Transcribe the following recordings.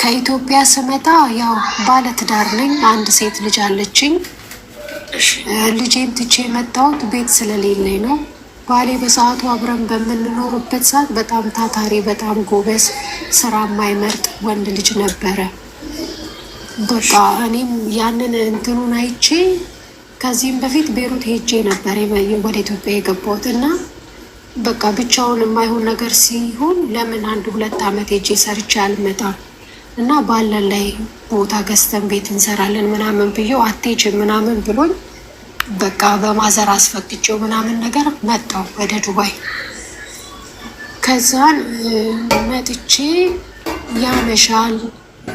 ከኢትዮጵያ ስመጣ ያው ባለትዳር ነኝ። አንድ ሴት ልጅ አለችኝ። ልጄን ትቼ የመጣሁት ቤት ስለሌለኝ ነው። ባሌ በሰዓቱ አብረን በምንኖርበት ሰዓት በጣም ታታሪ፣ በጣም ጎበዝ፣ ስራ የማይመርጥ ወንድ ልጅ ነበረ። በቃ እኔም ያንን እንትኑን አይቼ ከዚህም በፊት ቤሩት ሄጄ ነበር ወደ ኢትዮጵያ የገባሁት እና በቃ ብቻውን የማይሆን ነገር ሲሆን ለምን አንድ 2 ዓመት ሄጄ ሰርቼ አልመጣም እና ባለን ላይ ቦታ ገዝተን ቤት እንሰራለን ምናምን ብዬው አትሄጂም ምናምን ብሎኝ በቃ በማዘር አስፈቅጄው ምናምን ነገር መጣሁ ወደ ዱባይ። ከዛን መጥቼ ያመሻል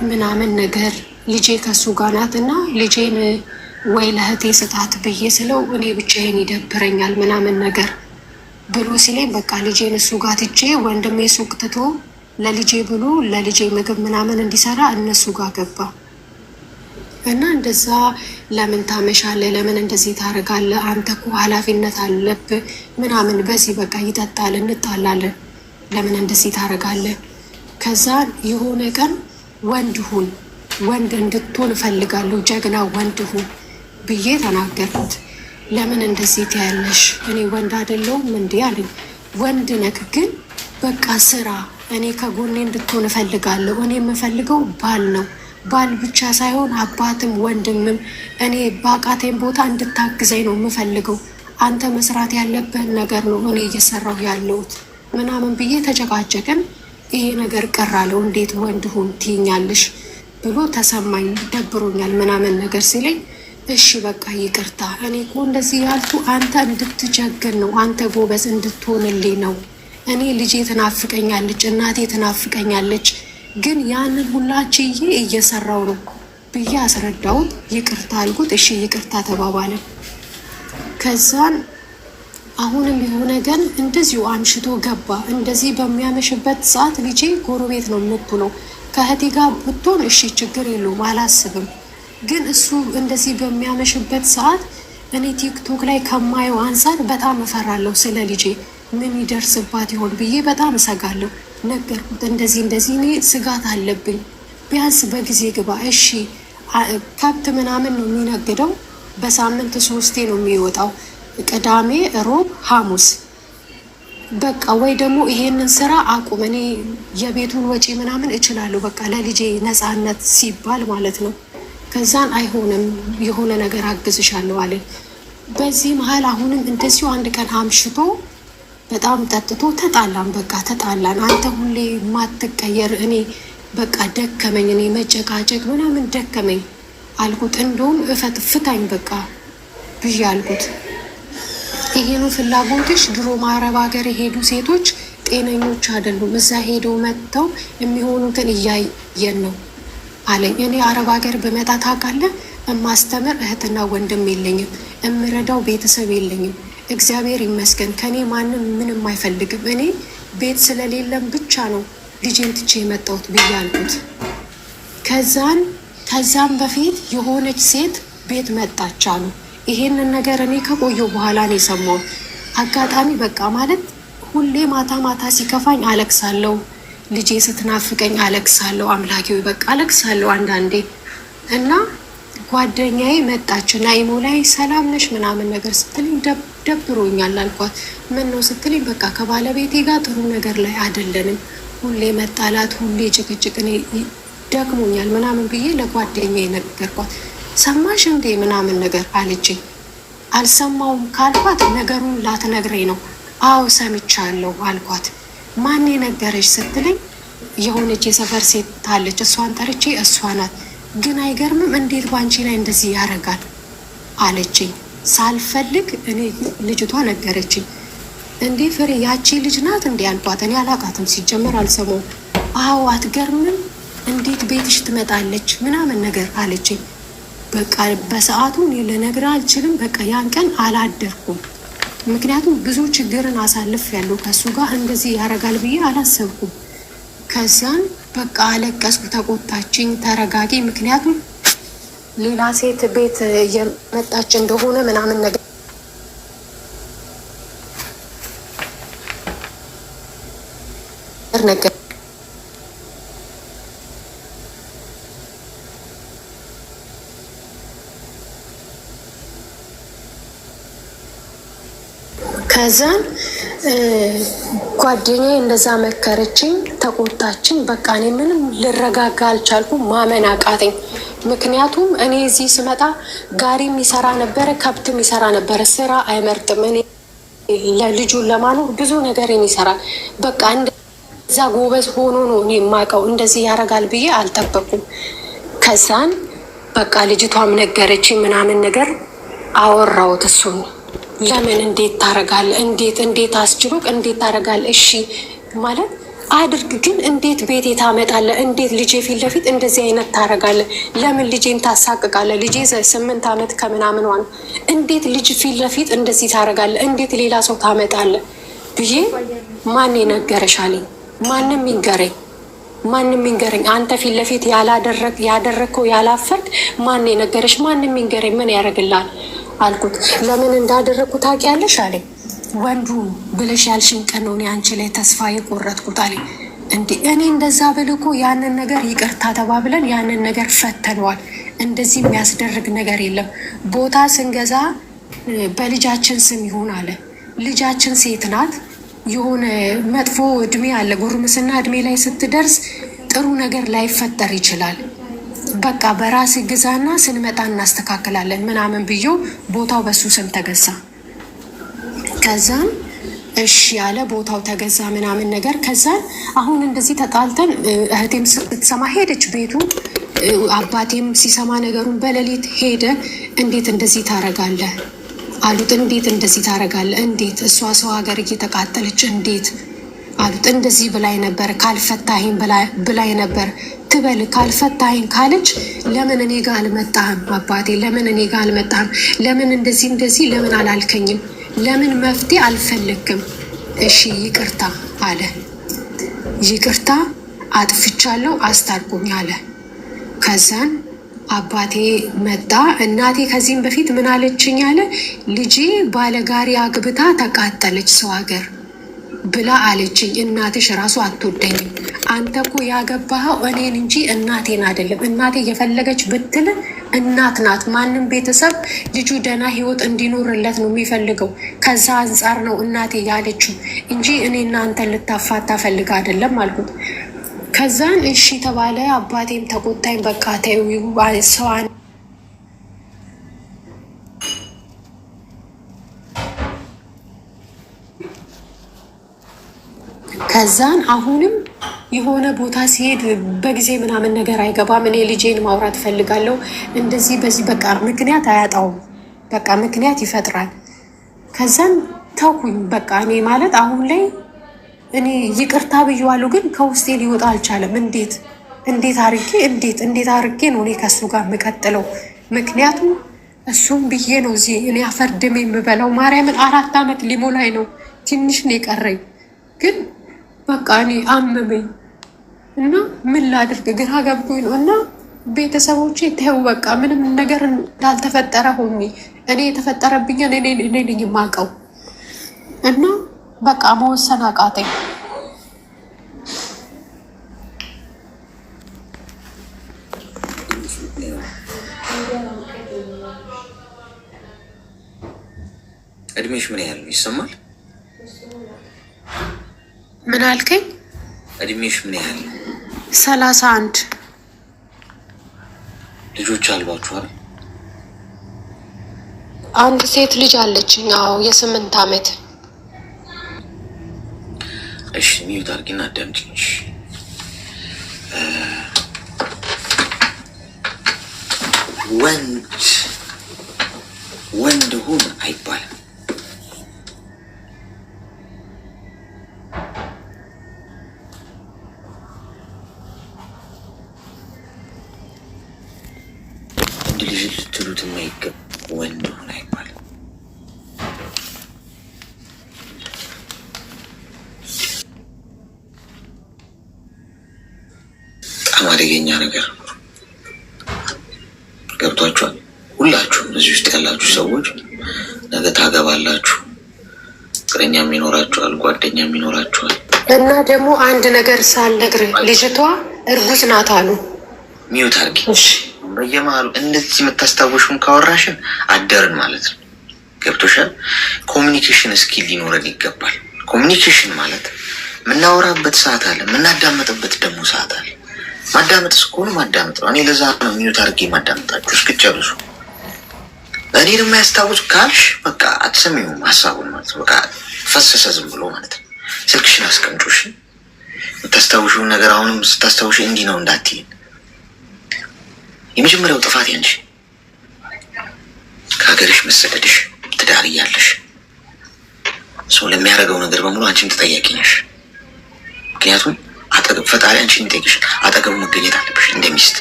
ምናምን ነገር ልጄ ከሱ ጋር ናት እና ልጄን ወይ ለእህቴ ስጣት ብዬ ስለው እኔ ብቻዬን ይደብረኛል ምናምን ነገር ብሎ ሲለኝ በቃ ልጄን እሱ ጋር ትቼ ወንድሜ ሱቅ ትቶ ለልጄ ብሎ ለልጄ ምግብ ምናምን እንዲሰራ እነሱ ጋር ገባ እና እንደዛ ለምን ታመሻለህ? ለምን እንደዚህ ታደርጋለህ? አንተ እኮ ኃላፊነት አለብህ ምናምን በዚህ በቃ ይጠጣል፣ እንጣላለን። ለምን እንደዚህ ታደርጋለህ? ከዛ የሆነ ቀን ወንድ ሁን፣ ወንድ እንድትሆን እፈልጋለሁ፣ ጀግና ወንድ ሁን ብዬ ተናገርኩት። ለምን እንደዚህ ትያለሽ? እኔ ወንድ አይደለሁም እንዲህ አለኝ። ወንድ ነክ ግን በቃ ስራ፣ እኔ ከጎኔ እንድትሆን እፈልጋለሁ። እኔ የምፈልገው ባል ነው። ባል ብቻ ሳይሆን አባትም ወንድምም። እኔ በአቃቴን ቦታ እንድታግዘኝ ነው የምፈልገው። አንተ መስራት ያለብህን ነገር ነው እኔ እየሰራሁ ያለሁት ምናምን ብዬ ተጨቃጨቅን። ይሄ ነገር ቀር አለው። እንዴት ወንድ ሁን ትይኛለሽ ብሎ ተሰማኝ፣ ደብሮኛል ምናምን ነገር ሲለኝ እሺ በቃ ይቅርታ፣ እኔ እኮ እንደዚህ ያልኩ አንተ እንድትጀግን ነው፣ አንተ ጎበዝ እንድትሆንልኝ ነው። እኔ ልጄ ትናፍቀኛለች፣ እናቴ ትናፍቀኛለች፣ ግን ያንን ሁላ ችዬ እየሰራው ነው ብዬ አስረዳሁት። ይቅርታ አልኩት። እሺ ይቅርታ ተባባለን። ከዛን አሁንም የሆነ ቀን እንደዚሁ አምሽቶ ገባ። እንደዚህ በሚያመሽበት ሰዓት ልጄ ጎረቤት ነው የምትውለው። ከእህቴ ጋር ብትሆን እሺ ችግር የለውም አላስብም፣ ግን እሱ እንደዚህ በሚያመሽበት ሰዓት እኔ ቲክቶክ ላይ ከማየው አንጻር በጣም እፈራለሁ። ስለ ልጄ ምን ይደርስባት ይሆን ብዬ በጣም እሰጋለሁ። ነገርኩት። እንደዚህ እኔ ስጋት አለብኝ፣ ቢያንስ በጊዜ ግባ። እሺ ከብት ምናምን ነው የሚነግደው። በሳምንት 3 ነው የሚወጣው፣ ቅዳሜ፣ ሮብ፣ ሐሙስ። በቃ ወይ ደግሞ ይሄንን ስራ አቁም፣ እኔ የቤቱን ወጪ ምናምን እችላለሁ፣ በቃ ለልጄ ነፃነት ሲባል ማለት ነው። ከዛን አይሆንም የሆነ ነገር አግዝሻለሁ አለ። በዚህ መሀል አሁንም እንደዚሁ አንድ ቀን አምሽቶ በጣም ጠጥቶ ተጣላን። በቃ ተጣላን። አንተ ሁሌ ማትቀየር፣ እኔ በቃ ደከመኝ፣ እኔ መጨቃጨቅ ምናምን ደከመኝ አልኩት። እንደውም ፍታኝ በቃ ብዬ አልኩት። ይሄኑ ፍላጎትሽ ድሮ አረብ ሀገር የሄዱ ሴቶች ጤነኞች አይደሉም፣ እዛ ሄደው መጥተው የሚሆኑትን እያየን ነው አለኝ። እኔ አረብ ሀገር ብመጣ ታውቃለህ፣ እማስተምር እህትና ወንድም የለኝም፣ እምረዳው ቤተሰብ የለኝም። እግዚአብሔር ይመስገን ከኔ ማንም ምንም አይፈልግም። እኔ ቤት ስለሌለም ብቻ ነው ልጄን ትቼ የመጣሁት ብዬ አልኩት። ከዛም በፊት የሆነች ሴት ቤት መጣች አሉ። ይሄንን ነገር እኔ ከቆየው በኋላ ነው የሰማሁት። አጋጣሚ በቃ ማለት ሁሌ ማታ ማታ ሲከፋኝ አለቅሳለሁ፣ ልጄ ስትናፍቀኝ አለቅሳለሁ። አምላኬው በቃ አለቅሳለሁ አንዳንዴ እና ጓደኛዬ መጣች እና ኢሞ ላይ ሰላም ነሽ ምናምን ነገር ስትልኝ ደብሮኛል አልኳት። ምን ነው ስትልኝ በቃ ከባለቤቴ ጋር ጥሩ ነገር ላይ አይደለንም፣ ሁሌ መጣላት፣ ሁሌ ጭቅጭቅ፣ እኔ ደክሞኛል ምናምን ብዬ ለጓደኛዬ ነገርኳት። ሰማሽ እንዴ ምናምን ነገር አለችኝ። አልሰማውም ካልኳት ነገሩን ላትነግረኝ ነው። አዎ ሰምቻለሁ አልኳት። ማን የነገረች ስትለኝ የሆነች የሰፈር ሴት ታለች፣ እሷን ጠርቼ እሷ ናት። ግን አይገርምም እንዴት ባንቺ ላይ እንደዚህ ያደርጋል አለችኝ። ሳልፈልግ እኔ ልጅቷ ነገረችኝ። እንዴ ፍሬ ያቺ ልጅ ናት እንዴ አልኳት። እኔ አላቃትም ሲጀመር አልሰማውም። አዎ አትገርምም እንዴት ቤትሽ ትመጣለች ምናምን ነገር አለችኝ። በቃ በሰዓቱ እኔ ልነግርህ አልችልም። በቃ ያን ቀን አላደርኩም፣ ምክንያቱም ብዙ ችግርን አሳልፍ ያለው ከእሱ ጋር እንደዚህ ያደርጋል ብዬ አላሰብኩም። ከዛን በቃ አለቀስኩ፣ ተቆጣችኝ። ተረጋጊ፣ ምክንያቱም ሌላ ሴት ቤት እየመጣች እንደሆነ ምናምን ነገር ከዛን ጓደኛዬ እንደዛ መከረችኝ፣ ተቆጣችኝ። በቃ እኔ ምንም ልረጋጋ አልቻልኩም፣ ማመን አቃተኝ። ምክንያቱም እኔ እዚህ ስመጣ ጋሪም ይሰራ ነበረ፣ ከብትም ይሰራ ነበረ። ስራ አይመርጥም። እኔ ለልጁን ለማኖር ብዙ ነገርን ይሰራል። በቃ እንደዛ ጎበዝ ሆኖ ነው እኔ የማውቀው። እንደዚህ ያደርጋል ብዬ አልጠበቁም። ከዛን በቃ ልጅቷም ነገረችኝ ምናምን ነገር አወራሁት። እሱን ለምን እንዴት ታደርጋለህ? እንዴት አስችሎክ እንዴት ታደርጋለህ? እሺ ማለት አድርግ፣ ግን እንዴት ቤቴ ታመጣለህ? እንዴት ልጄ ፊት ለፊት እንደዚህ አይነት ታደርጋለህ? ለምን ልጄን ታሳቅቃለህ? ልጄ 8 ዓመት ከምናምን ዋን እንዴት ልጅ ፊት ለፊት እንደዚህ ታደርጋለህ? እንዴት ሌላ ሰው ታመጣለህ ብዬ ማን የነገረሽ አለኝ። ማንም ይንገረኝ። አንተ ፊት ለፊት ያደረግከው ያላፈርክ ማን የነገረሽ? ማንም ይንገረኝ። ምን ያደርግላል አልኩት። ለምን እንዳደረግኩ ታውቂያለሽ አለኝ። ወንዱ ብለሽ ያልሽኝ ቀን ነው እኔ አንቺ ላይ ተስፋ የቆረጥኩት አለኝ። እንዴ እኔ እንደዛ ብል እኮ ያንን ነገር ይቅርታ ተባብለን ያንን ነገር ፈተነዋል። እንደዚህ የሚያስደርግ ነገር የለም። ቦታ ስንገዛ በልጃችን ስም ይሁን አለ። ልጃችን ሴት ናት። የሆነ መጥፎ እድሜ አለ፣ ጉርምስና እድሜ ላይ ስትደርስ ጥሩ ነገር ላይፈጠር ይችላል። በቃ በራስ ግዛና ስንመጣ እናስተካክላለን ምናምን ብዬ ቦታው በሱ ስም ተገዛ። ከዛም እሺ ያለ ቦታው ተገዛ ምናምን ነገር። ከዛን አሁን እንደዚህ ተጣልተን እህቴም ስትሰማ ሄደች ቤቱ። አባቴም ሲሰማ ነገሩን በሌሊት ሄደ። እንዴት እንደዚህ ታረጋለህ አሉት። እንዴት እንደዚህ ታረጋለህ? እንዴት እሷ ሰው ሀገር እየተቃጠለች እንዴት አሉት። እንደዚህ ብላኝ ነበር፣ ካልፈታኸኝ ብላኝ ነበር። ትበል ካልፈታኸኝ ካለች ለምን እኔ ጋር አልመጣህም? አባቴ ለምን እኔ ጋር አልመጣህም? ለምን እንደዚህ ለምን አላልከኝም? ለምን መፍትሄ አልፈለግም? እሺ ይቅርታ አለ። ይቅርታ አጥፍቻለሁ አስታርቁኝ አለ። ከዛን አባቴ መጣ። እናቴ ከዚህም በፊት ምን አለችኝ አለ፣ ልጄ ባለጋሪ አግብታ ተቃጠለች ሰው ሀገር ብላ አለችኝ። እናትሽ ራሱ አትወደኝም። አንተ እኮ ያገባኸው እኔን እንጂ እናቴን አይደለም። እናቴ የፈለገች ብትል እናት ናት። ማንም ቤተሰብ ልጁ ደህና ህይወት እንዲኖርለት ነው የሚፈልገው። ከዛ አንጻር ነው እናቴ ያለችው እንጂ እኔ እናንተን ልታፋታ ፈልግ አይደለም አልኩት። ከዛን እሺ ተባለ። አባቴም ተቆጣኝ። በቃ ተይው ሰዋን ከዛን አሁንም የሆነ ቦታ ሲሄድ በጊዜ ምናምን ነገር አይገባም። እኔ ልጄን ማውራት ፈልጋለሁ እንደዚህ በዚህ በቃ ምክንያት አያጣውም። በቃ ምክንያት ይፈጥራል። ከዛን ተውኩኝ። በቃ እኔ ማለት አሁን ላይ እኔ ይቅርታ ብዬዋለሁ፣ ግን ከውስጤ ሊወጣ አልቻለም። እንዴት አርጌ ነው እኔ ከሱ ጋር የምቀጥለው? ምክንያቱም እሱም ብዬ ነው እዚህ እኔ አፈርድሜ የምበላው። ማርያምን 4 ዓመት ሊሞላኝ ነው። ትንሽ ነው የቀረኝ ግን በቃ እኔ አመመኝ እና ምን ላድርግ ግራ ገብቶኝ ነው። እና ቤተሰቦቼ ተው በቃ ምንም ነገር እንዳልተፈጠረ ሆኜ እኔ የተፈጠረብኝን እኔ ነኝ የማውቀው። እና በቃ መወሰን አቃተኝ። እድሜሽ ምን ያህል ነው ይሰማል? ምን አልከኝ? እድሜሽ ምን ያህል ነው? 31 ልጆች አልባችኋል? አንድ ሴት ልጅ አለችኝ። አዎ የ8 ዓመት። እሺ ሚዩት አድርጊና አዳምጪኝ። ወንድ ሁን አይባልም። ወንድ ልጅ ልትሉት የማይገባ ወንድ ሁን አይባልም። በጣም አደገኛ ነገር ገብቷችኋል? ሁላችሁም እዚህ ውስጥ ያላችሁ ሰዎች ነገ ታገባላችሁ፣ ፍቅረኛም ይኖራችኋል፣ ጓደኛም ይኖራችኋል። እና ደግሞ አንድ ነገር ሳልነግርህ ልጅቷ እርጉዝ ናት አሉ። ሚዩት አድርጊ። በየመሀሉ እንደዚህ የምታስታውሹን ካወራሽን አደርን ማለት ነው። ገብቶሻል? ኮሚኒኬሽን ስኪል ሊኖረን ይገባል። ኮሚኒኬሽን ማለት የምናወራበት ሰዓት አለ፣ የምናዳመጥበት ደግሞ ሰዓት አለ። ማዳመጥ እስከሆነ ማዳመጥ ነው። እኔ ለዛ ነው ሚዩት አድርጌ ማዳመጣችሁ እስክጨርሱ። እኔ ደግሞ ያስታውሱ ካልሽ በቃ አትሰሚውም ሀሳቡን ማለት ነው። በቃ ፈሰሰ ዝም ብሎ ማለት ነው። ስልክሽን አስቀምጮሽ የምታስታውሽውን ነገር አሁንም ስታስታውሽ እንዲህ ነው እንዳትይን። የመጀመሪያው ጥፋት ያንቺ ከሀገርሽ መሰደድሽ፣ ትዳር እያለሽ ሰው ለሚያደርገው ነገር በሙሉ አንቺም ተጠያቂ ነሽ። ምክንያቱም አጠገብ ፈጣሪ አንቺን ይጠይቅሽ፣ አጠገቡ መገኘት አለብሽ እንደ ሚስት።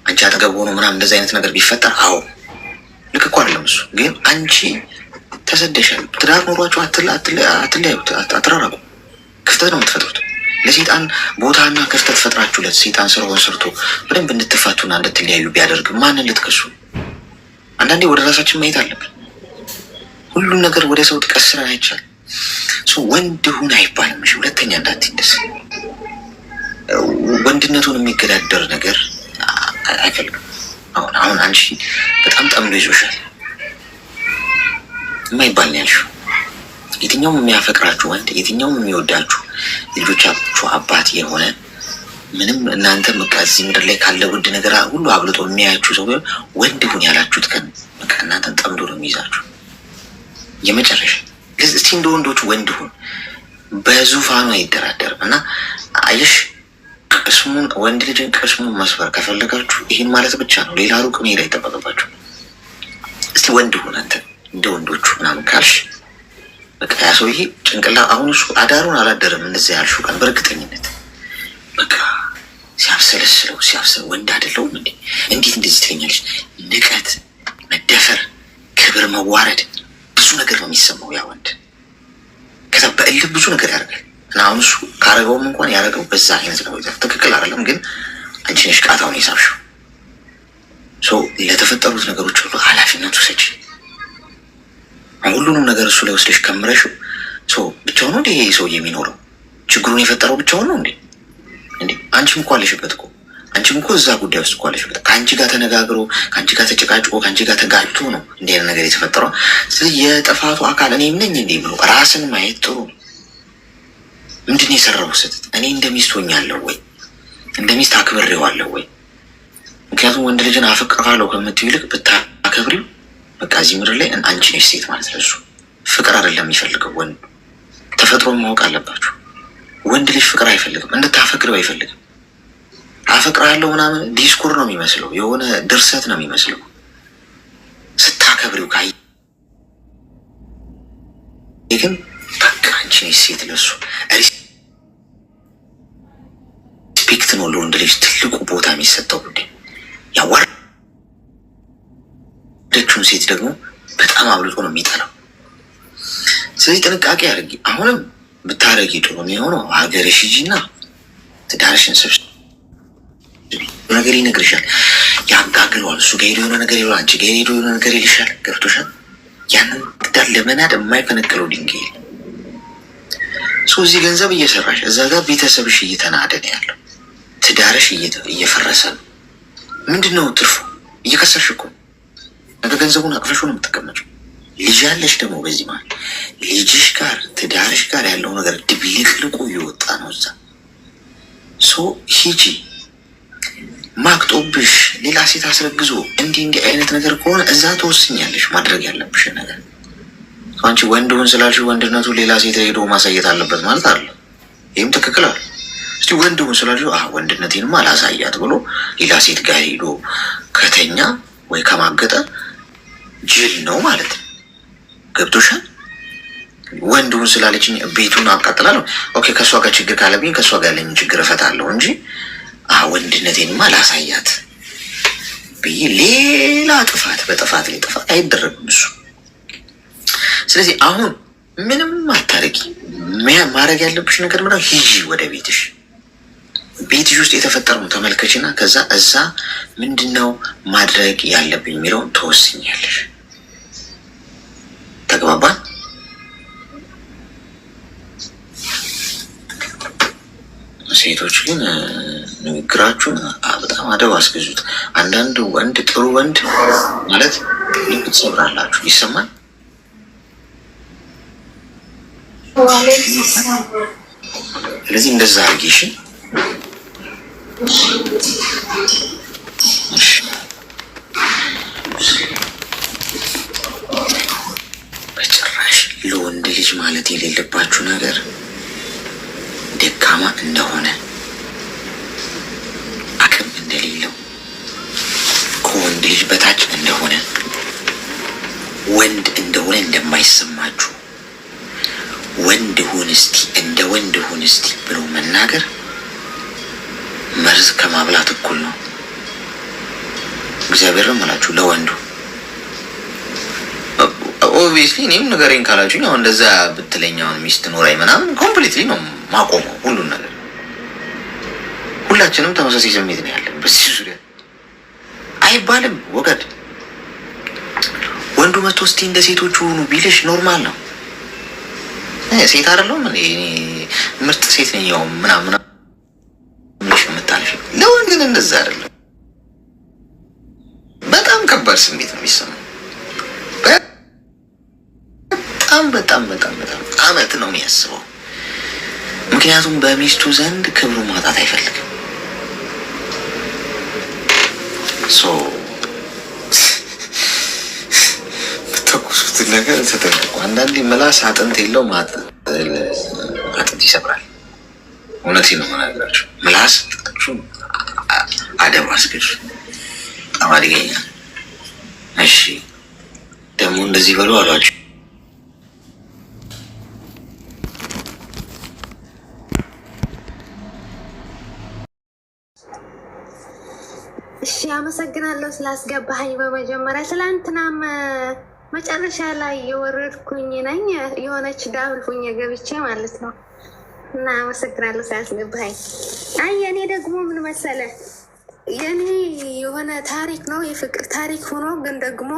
አንቺ አጠገቡ ሆኖ ምናምን እንደዚህ አይነት ነገር ቢፈጠር አዎ ልክ እኮ አይደለም እሱ። ግን አንቺ ተሰደሻል። ትዳር ኖሯችሁ አትለያዩት፣ አትራራቁ። ክፍተት ነው የምትፈጥሩት። ለሴጣን ቦታና ክፍተት ፈጥራችሁለት ሴጣን ስራውን ሰርቶ በደንብ እንድትፋቱና እንድትለያዩ ቢያደርግ ማንን ልትከሱ? አንዳንዴ ወደ ራሳችን ማየት አለብን። ሁሉም ነገር ወደ ሰው ጥቀስረን አይቻልም። ወንድ ሁን አይባልም። እሺ፣ ሁለተኛ እንዳትንደስ። ወንድነቱን የሚገዳደር ነገር አይፈልግም። አሁን አንቺ በጣም ጠምዶ ይዞሻል የማይባል ነው ያልሽው። የትኛውም የሚያፈቅራችሁ ወንድ፣ የትኛውም የሚወዳችሁ ልጆቻችሁ አባት የሆነ ምንም እናንተ በቃ እዚህ ምድር ላይ ካለ ውድ ነገር ሁሉ አብልጦ የሚያያችሁ ሰው ቢሆን ወንድ ሁን ያላችሁት ቀን በቃ እናንተን ጠምዶ ነው የሚይዛችሁ። የመጨረሻ እስቲ እንደ ወንዶቹ ወንድ ሁን፣ በዙፋኑ አይደራደርም። እና አየሽ ቅስሙን ወንድ ልጅን ቅስሙን መስበር ከፈለጋችሁ ይህን ማለት ብቻ ነው። ሌላ ሩቅ መሄድ አይጠበቅባችሁ። እስቲ ወንድ ሁን አንተ እንደ ወንዶቹ ምናምን ካልሽ በቃ ያ ሰውዬ ጭንቅላ አሁን እሱ አዳሩን አላደረም እንደዚያ ያልሽው ቀን በእርግጠኝነት በቃ ሲያብሰለው ወንድ አይደለሁም እንዴ? እንዴት እንደዚህ ትለኛለች? ንቀት፣ መደፈር፣ ክብር መዋረድ ብዙ ነገር ነው የሚሰማው ያ ወንድ። ከዛ በእልህ ብዙ ነገር ያደርጋል። እና አሁን እሱ ካረገውም እንኳን ያደረገው በዛ አይነት ነው። ትክክል አይደለም፣ ግን አንቺ ነሽ ቃታውን የሳብሽው። ለተፈጠሩት ነገሮች ሁሉ ኃላፊነቱ ሰጪ። ሁሉንም ነገር እሱ ላይ ወስደሽ ከምረሽው ብቻውን ነው እንዴ ሰው የሚኖረው? ችግሩን የፈጠረው ብቻውን ነው እንዴ? አንቺም እኮ አለሽበት እኮ። አንቺም እኮ እዛ ጉዳይ ውስጥ እኮ አለሽበት። ከአንቺ ጋር ተነጋግሮ ከአንቺ ጋር ተጨቃጭቆ ከአንቺ ጋር ተጋጭቶ ነው እንዲህ አይነት ነገር የተፈጠረው። ስለዚህ የጥፋቱ አካል እኔም ነኝ እንዴ ብሎ ራስን ማየት ጥሩ ነው። ምንድን ነው የሰራው ስህተት? እኔ እንደ ሚስት ሆኛለሁ ወይ? እንደ ሚስት አክብሬዋለሁ ወይ? ምክንያቱም ወንድ ልጅን አፈቅራለሁ ከምትይው ይልቅ ብታከብሪው በቃ እዚህ ምድር ላይ አንቺ ነሽ ሴት ማለት ነው። እሱ ፍቅር አይደለም የሚፈልገው ወንድ። ተፈጥሮን ማወቅ አለባችሁ። ወንድ ልጅ ፍቅር አይፈልግም፣ እንድታፈቅሪው አይፈልግም። አፈቅራለሁ ምናምን ዲስኩር ነው የሚመስለው፣ የሆነ ድርሰት ነው የሚመስለው። ስታከብሪው ካይ ግን በቃ አንቺ ነሽ ሴት። ለሱ ሪስፔክት ነው ለወንድ ልጅ ትልቁ ቦታ የሚሰጠው ጉዳይ። ያዋረደችውን ሴት ደግሞ በጣም አብልጦ ነው የሚጠላው። ስለዚህ ጥንቃቄ አድርጊ። አሁንም ብታረጊ ጥሩ የሚሆነው ሀገርሽ ሂጂና ትዳርሽን ሰብስቢ። ነገር ይነግርሻል፣ ያጋግለዋል። እሱ ጋር ሄዶ የሆነ ነገር ይሏል፣ አንቺ ጋር ሄዶ የሆነ ነገር ይልሻል። ገብቶሻል? ያንን ትዳር ለመናድ የማይፈነቅለው ድንጋይ የለም። እዚህ ገንዘብ እየሰራሽ እዛ ጋር ቤተሰብሽ እየተናደ ነው ያለው፣ ትዳርሽ እየፈረሰ ነው። ምንድን ነው ትርፉ? እየከሰርሽ እኮ ነገ ገንዘቡን አቅፈሽ ነው የምትቀመጪው። ልጅ ያለሽ ደግሞ በዚህ ማለት ልጅሽ ጋር ትዳርሽ ጋር ያለው ነገር ድብልቅልቁ እየወጣ ነው እዛ። ሂጂ ማቅጦብሽ ሌላ ሴት አስረግዞ እንዲህ አይነት ነገር ከሆነ እዛ ተወስኛለሽ ማድረግ ያለብሽን ነገር። አንቺ ወንድውን ስላልሽ ወንድነቱ ሌላ ሴት ሄዶ ማሳየት አለበት ማለት አለ። ይህም ትክክል አለ። እስቲ ወንድውን ስላልሽ ወንድነቴንም አላሳያት ብሎ ሌላ ሴት ጋር ሄዶ ከተኛ ወይ ከማገጠ ጅል ነው ማለት ነው። ገብቶሻል? ወንድውን ስላለችኝ ቤቱን አቃጥላለሁ፣ ኦኬ ከእሷ ጋር ችግር ካለብኝ ከእሷ ጋር ያለኝን ችግር እፈታለሁ እንጂ ወንድነቴንማ ላሳያት ብዬ ሌላ ጥፋት በጥፋት ላይ ጥፋት አይደረግም እሱ። ስለዚህ አሁን ምንም አታረጊ። ማድረግ ያለብሽ ነገር ምንድነው? ሂጂ ወደ ቤትሽ። ቤትሽ ውስጥ የተፈጠረውን ተመልከችና ከዛ እዛ ምንድነው ማድረግ ያለብኝ የሚለውን ተወስኛለሽ። ተግባባን? ሴቶች ግን ንግግራችሁን በጣም አደብ አስገዙት። አንዳንድ ወንድ ጥሩ ወንድ ማለት ልብ ትሰብራላችሁ። ይሰማል። ስለዚህ እንደዛ አድርጊ እሺ። በጭራሽ ለወንድ ልጅ ማለት የሌለባችሁ ነገር ደካማ እንደሆነ፣ አቅም እንደሌለው፣ ከወንድ ልጅ በታች እንደሆነ፣ ወንድ እንደሆነ እንደማይሰማችሁ፣ ወንድ ሁን እስቲ እንደ ወንድ ሁን እስቲ ብሎ መናገር መርዝ ከማብላት እኩል ነው። እግዚአብሔር እምላችሁ ለወንዱ ኦብቪየስሊ እኔም ንገረኝ ካላችሁኝ አሁን እንደዛ ብትለኛውን ሚስት ኖራኝ ምናምን ኮምፕሊትሊ ነው ማቆመው ሁሉን ነገር። ሁላችንም ተመሳሳይ ስሜት ነው ያለን በዚህ ዙሪያ አይባልም ወገድ። ወንዱ መጥቶ እስቲ እንደ ሴቶቹ ሁኑ ቢልሽ ኖርማል ነው። ሴት አይደለሁም እኔ ምርጥ ሴት ነኝ ያው ምናምን የምታልፊ። ለወንድ ግን እንደዛ አይደለም። በጣም ከባድ ስሜት ነው የሚሰማው። በጣም አመት ነው የሚያስበው። ምክንያቱም በሚስቱ ዘንድ ክብሩ ማጣት አይፈልግም። ተኩሱትን ነገር ተጠንቀቁ። አንዳንዴ ምላስ አጥንት የለውም አጥንት ይሰብራል። እውነቴን ነው የምነግራችሁ። ምላስ አደብ አስገድ በጣም አደገኛ። እሺ ደግሞ እንደዚህ በሉ አሏቸው። እሺ አመሰግናለሁ ስላስገባኸኝ። በመጀመሪያ ትላንትናም መጨረሻ ላይ የወረድኩኝ ነኝ የሆነች ዳብል ሁኜ ገብቼ ማለት ነው። እና አመሰግናለሁ ስላስገባኸኝ። አይ የኔ ደግሞ ምን መሰለ፣ የኔ የሆነ ታሪክ ነው የፍቅር ታሪክ ሆኖ ግን ደግሞ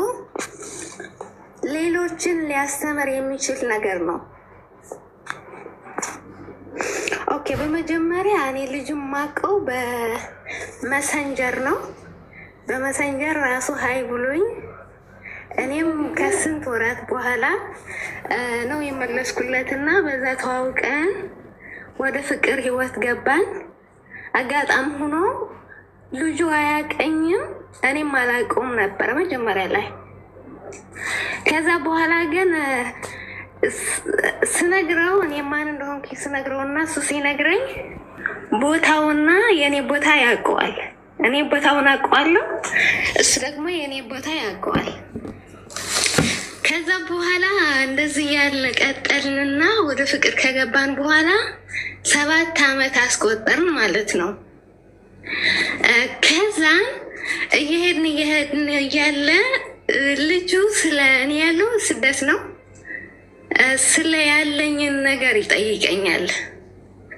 ሌሎችን ሊያስተምር የሚችል ነገር ነው። ኦኬ በመጀመሪያ እኔ ልጅ ማቀው በመሰንጀር ነው። በመሰንጀር ራሱ ሀይ ብሎኝ እኔም ከስንት ወራት በኋላ ነው የመለስኩለት እና በዛ ተዋውቀን ወደ ፍቅር ህይወት ገባን። አጋጣሚ ሆኖ ልጁ አያቀኝም እኔም አላውቀውም ነበር መጀመሪያ ላይ። ከዛ በኋላ ግን ስነግረው እኔ ማን እንደሆንኩ ስነግረው እና እሱ ሲነግረኝ ቦታውና የኔ ቦታ ያውቀዋል። እኔ ቦታውን አውቀዋለሁ፣ እሱ ደግሞ የኔ ቦታ ያውቀዋል። ከዛ በኋላ እንደዚህ ያለ ቀጠልንና ወደ ፍቅር ከገባን በኋላ 7 ዓመት አስቆጠርን ማለት ነው። ከዛ እየሄድን እያለ ልጁ ስለ እኔ ያለው ስደት ነው ስለ ያለኝን ነገር ይጠይቀኛል።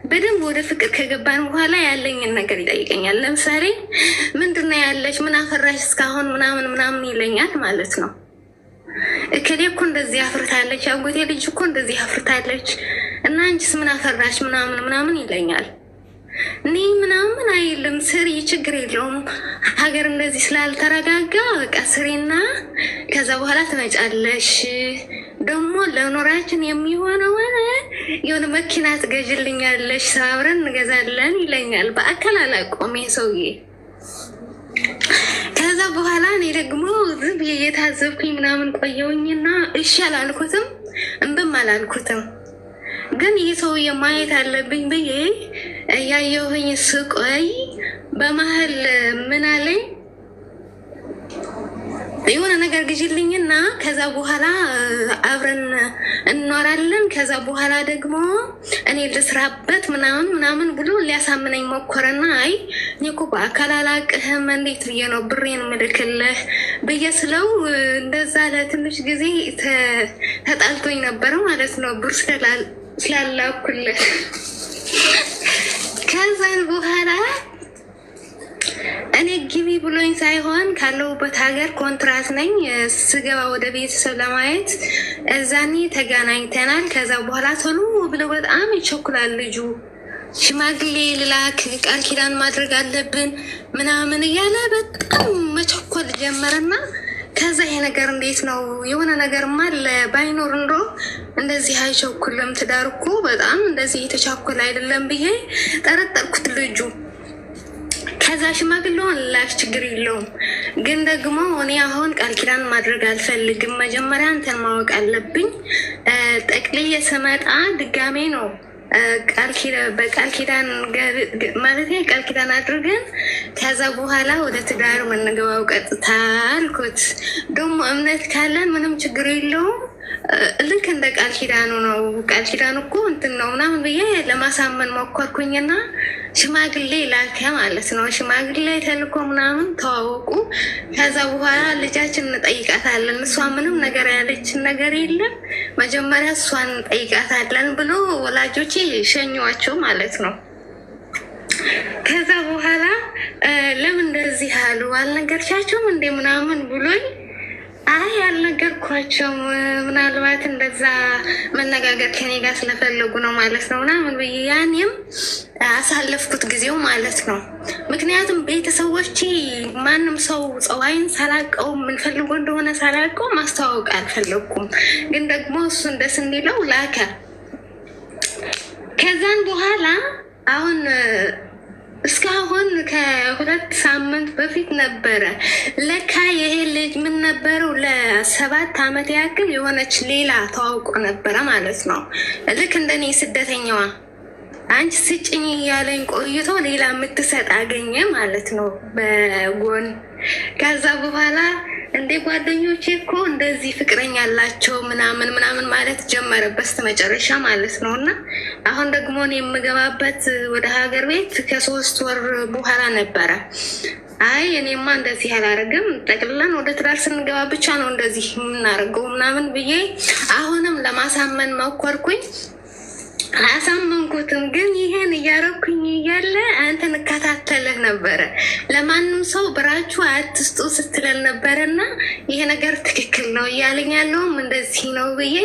በደንብ ወደ ፍቅር ከገባን በኋላ ያለኝን ነገር ይጠይቀኛል። ለምሳሌ ምንድነው ያለች ምን አፈራሽ እስካሁን ምናምን ይለኛል ማለት ነው። እከሌ እኮ እንደዚህ አፍርታለች፣ አጎቴ ልጅ እኮ እንደዚህ አፍርታለች እና አንቺስ ምን አፈራሽ ምናምን ይለኛል። እኔ ምናምን አይልም፣ ስሪ ችግር የለውም ሀገር እንደዚህ ስላልተረጋጋ በቃ ስሪና ከዛ በኋላ ትመጫለሽ፣ ደግሞ ለኖራችን የሚሆነውን የሆነ መኪና ትገዥልኛለሽ፣ አብረን እንገዛለን ይለኛል። በአካል አላውቀውም ይሄ ሰውዬ። ከዛ በኋላ እኔ ደግሞ ዝም ብዬ እየታዘብኩኝ ምናምን ቆየውኝና እሺ አላልኩትም፣ እምብም አላልኩትም። ግን ይህ ሰውዬ ማየት አለብኝ ብዬ እያየሁኝ ስቆይ በመሀል ምን አለኝ፣ የሆነ ነገር ግዢልኝና ከዛ በኋላ አብረን እንኖራለን፣ ከዛ በኋላ ደግሞ እኔ ልስራበት ምናምን ብሎ ሊያሳምነኝ ሞከረና አይ እኔ እኮ በአካል አላቅህም እንዴት ብዬ ነው ብሬን ምልክልህ ብዬ ስለው እንደዛ ለትንሽ ጊዜ ተጣልቶኝ ነበረ ማለት ነው፣ ብር ስላላኩለት። ከዛን በኋላ እኔ ግቢ ብሎኝ ሳይሆን ካለሁበት ሀገር ኮንትራት ነኝ ስገባ ወደ ቤተሰብ ለማየት እዛኔ ተገናኝተናል። ከዛ በኋላ ቶሎ ብሎ በጣም ይቸኩላል ልጁ። ሽማግሌ ልላክ ቃል ኪዳን ማድረግ አለብን ምናምን እያለ በጣም መቸኮል ጀመረና ከዛ ይሄ ነገር እንዴት ነው የሆነ ነገር ማለ ባይኖር እንዶ እንደዚህ አይቸኩልም ትዳር እኮ በጣም እንደዚህ የተቻኮለ አይደለም ብዬ ጠረጠርኩት ልጁ። ከዛ ሽማግሌውን ላሽ ችግር የለውም ግን ደግሞ እኔ አሁን ቃል ኪዳን ማድረግ አልፈልግም። መጀመሪያ አንተን ማወቅ አለብኝ። ጠቅልዬ ስመጣ ድጋሜ ነው በቃል ኪዳን ማለት ቃል ኪዳን አድርገን ከዛ በኋላ ወደ ትዳር መነገባው ቀጥታ አልኩት። ደግሞ እምነት ካለን ምንም ችግር የለውም። ልክ እንደ ቃል ኪዳኑ ነው። ቃል ኪዳኑ እኮ እንትን ነው ምናምን ብዬ ለማሳመን ሞከርኩኝና ሽማግሌ ላከ ማለት ነው። ሽማግሌ ተልኮ ምናምን ተዋወቁ። ከዛ በኋላ ልጃችን እንጠይቃታለን፣ እሷ ምንም ነገር ያለችን ነገር የለም፣ መጀመሪያ እሷን እንጠይቃታለን ብሎ ወላጆቼ ሸኟቸው ማለት ነው። ከዛ በኋላ ለምን እንደዚህ አሉ አልነገርሻቸውም እንዴ ምናምን ብሎኝ አይ ያልነገርኳቸው ምናልባት እንደዛ መነጋገር ከኔ ጋር ስለፈለጉ ነው ማለት ነው ምናምን ብዬ ያኔም አሳለፍኩት ጊዜው ማለት ነው። ምክንያቱም ቤተሰቦቼ ማንም ሰው ጸባይን ሳላቀው የምንፈልጎ እንደሆነ ሳላቀው ማስተዋወቅ አልፈለኩም። ግን ደግሞ እሱ እንደስ እንዲለው ላከ። ከዛን በኋላ አሁን እስካሁን ከ2 ሳምንት በፊት ነበረ ለካ ይሄ ልጅ ምን ነበረው ለ7 ዓመት ያክል የሆነች ሌላ ተዋውቆ ነበረ ማለት ነው። ልክ እንደኔ ስደተኛዋ አንቺ ስጭኝ እያለኝ ቆይቶ ሌላ የምትሰጥ አገኘ ማለት ነው በጎን። ከዛ በኋላ እንዴ ጓደኞቼ እኮ እንደዚህ ፍቅረኛ አላቸው ምናምን ምናምን ማለት ጀመረ በስተመጨረሻ ማለት ነው። እና አሁን ደግሞ እኔ የምገባበት ወደ ሀገር ቤት ከ3 ወር በኋላ ነበረ። አይ እኔማ እንደዚህ አላደርግም፣ ጠቅልለን ወደ ትዳር ስንገባ ብቻ ነው እንደዚህ የምናደርገው ምናምን ብዬ አሁንም ለማሳመን ሞከርኩኝ። አያሳመንኩትም። ግን ይሄን እያረኩኝ እያለ አንተን እከታተልህ ነበረ። ለማንም ሰው ብራችሁ አትስጡ ስትለን ነበረና ይሄ ነገር ትክክል ነው እያለኝ ያለውም እንደዚህ ነው ብዬ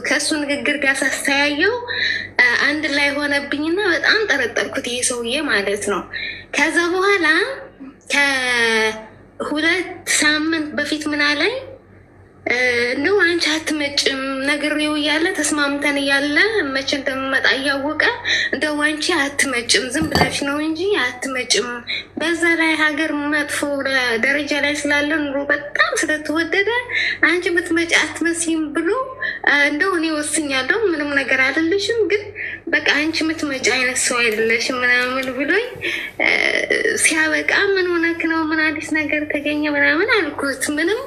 ከሱ ንግግር ጋር ሳስተያየው አንድ ላይ ሆነብኝና በጣም ጠረጠርኩት ይሄ ሰውዬ ማለት ነው። ከዛ በኋላ ከ2 ሳምንት በፊት ምን አለኝ እንደው አንቺ አትመጭም ነግሬው እያለ ተስማምተን እያለ መቼ እንደምመጣ እያወቀ እንደው አንቺ አትመጭም ዝም ብለሽ ነው እንጂ አትመጭም። በዛ ላይ ሀገር መጥፎ ደረጃ ላይ ስላለ ኑሮ በጣም ስለተወደደ አንቺ ብትመጭ አትመስይም ብሎ እንደው እኔ ወስኛለሁ ምንም ነገር አይደለሽም፣ ግን በቃ አንቺ የምትመጭ አይነት ሰው አይደለሽም ምናምን ብሎኝ ሲያበቃ ምን ሆነክ ነው ምን አዲስ ነገር ተገኘ ምናምን አልኩት። ምንም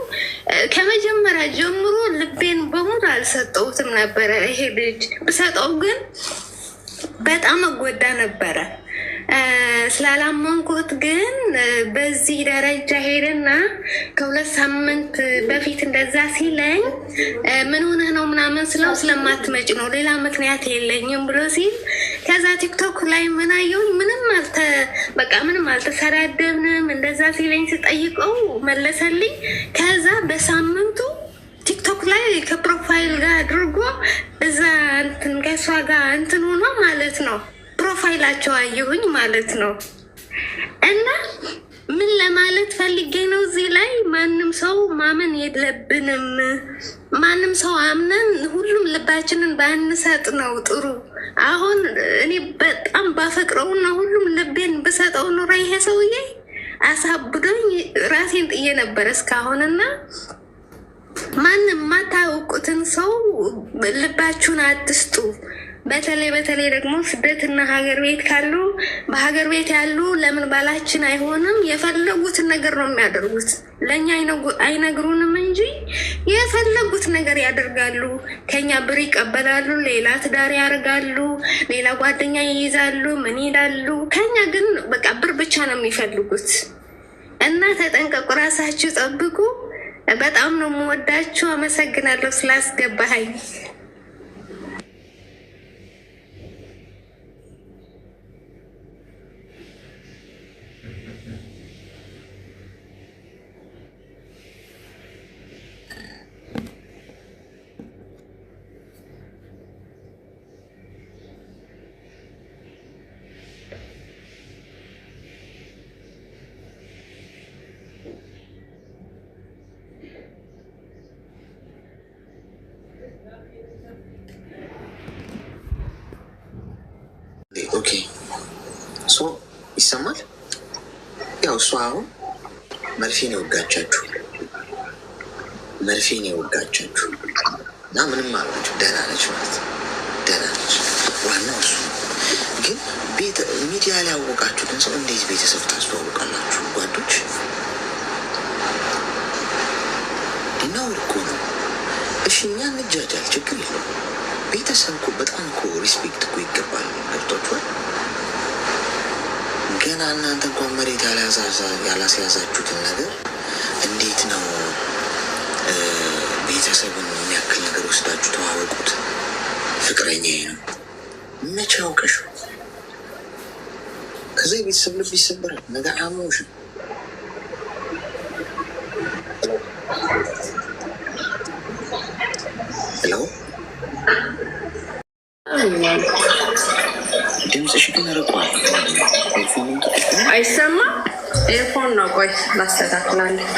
ከመጀመሪያ ጀምሮ ልቤን በሙሉ አልሰጠውትም ነበረ። ይሄ ልጅ ብሰጠው ግን በጣም እጎዳ ነበረ። ስላላመንኩት ግን በዚህ ደረጃ ሄደና ከ2 ሳምንት በፊት እንደዛ ሲለኝ ምን ሆነህ ነው ምናምን ስለው ስለማትመጭ ነው ሌላ ምክንያት የለኝም ብሎ ሲል ከዛ ቲክቶክ ላይ ምን አየሁኝ ምንም አልተሰዳደብንም እንደዛ ሲለኝ ስጠይቀው መለሰልኝ። ከዛ በሳምንቱ ቲክቶክ ላይ ከፕሮፋይል ጋር አድርጎ እዛ እንትን ከሷ ጋር እንትን ሆኖ ማለት ነው ፕሮፋይላቸው አየሁኝ ማለት ነው። እና ምን ለማለት ፈልጌ ነው እዚህ ላይ ማንም ሰው ማመን የለብንም። ማንም ሰው አምነን ሁሉም ልባችንን ባንሰጥ ነው ጥሩ። አሁን እኔ በጣም ባፈቅረውና ሁሉም ልቤን ብሰጠው ኑሮ ይሄ ሰውዬ አሳብዶኝ ራሴን ጥዬ ነበር እስካሁንና ማንም ማታውቁትን ሰው ልባችሁን አትስጡ። በተለይ ደግሞ ስደትና ሀገር ቤት ካሉ በሀገር ቤት ያሉ ለምን ባላችን አይሆንም የፈለጉትን ነገር ነው የሚያደርጉት። ለእኛ አይነግሩንም እንጂ የፈለጉት ነገር ያደርጋሉ። ከኛ ብር ይቀበላሉ፣ ሌላ ትዳር ያደርጋሉ፣ ሌላ ጓደኛ ይይዛሉ፣ ምን ይላሉ። ከኛ ግን በቃ ብር ብቻ ነው የሚፈልጉት። እና ተጠንቀቁ፣ ራሳችሁ ጠብቁ። በጣም ነው የምወዳችሁ። አመሰግናለሁ ስላስገባኸኝ። ይሰማል? ያው እሷ አሁን መርፌን የወጋቻችሁ እና ምንም አላችሁ ደህና ነች ማለት ደህና ነች። ዋናው እሱ ግን ሚዲያ ላይ ያወቃችሁትን ሰው እንዴት ቤተሰብ ታስተዋውቃላችሁ? ጓዶች እናውር እኮ ነው። እሺ እኛ እንጃጃል፣ ችግር የለም። ቤተሰብ እኮ በጣም እኮ ሪስፔክት እኮ ይገባል። ገብቷችኋል? ገና እናንተ እንኳን መሬት ያላስያዛችሁትን ነገር እንዴት ነው ቤተሰብን የሚያክል ነገር ወስዳችሁ ተዋወቁት? ፍቅረኛዬ ነው መቼ አውቀሽ? ከዛ የቤተሰብ ልብ ይሰበራል። ነገ አሞሽ ሄሎ፣ ድምፅሽ ግን ርቋል። አይሰማ? ኤርፎን ነው። ቆይ ላስተካክላለሁ።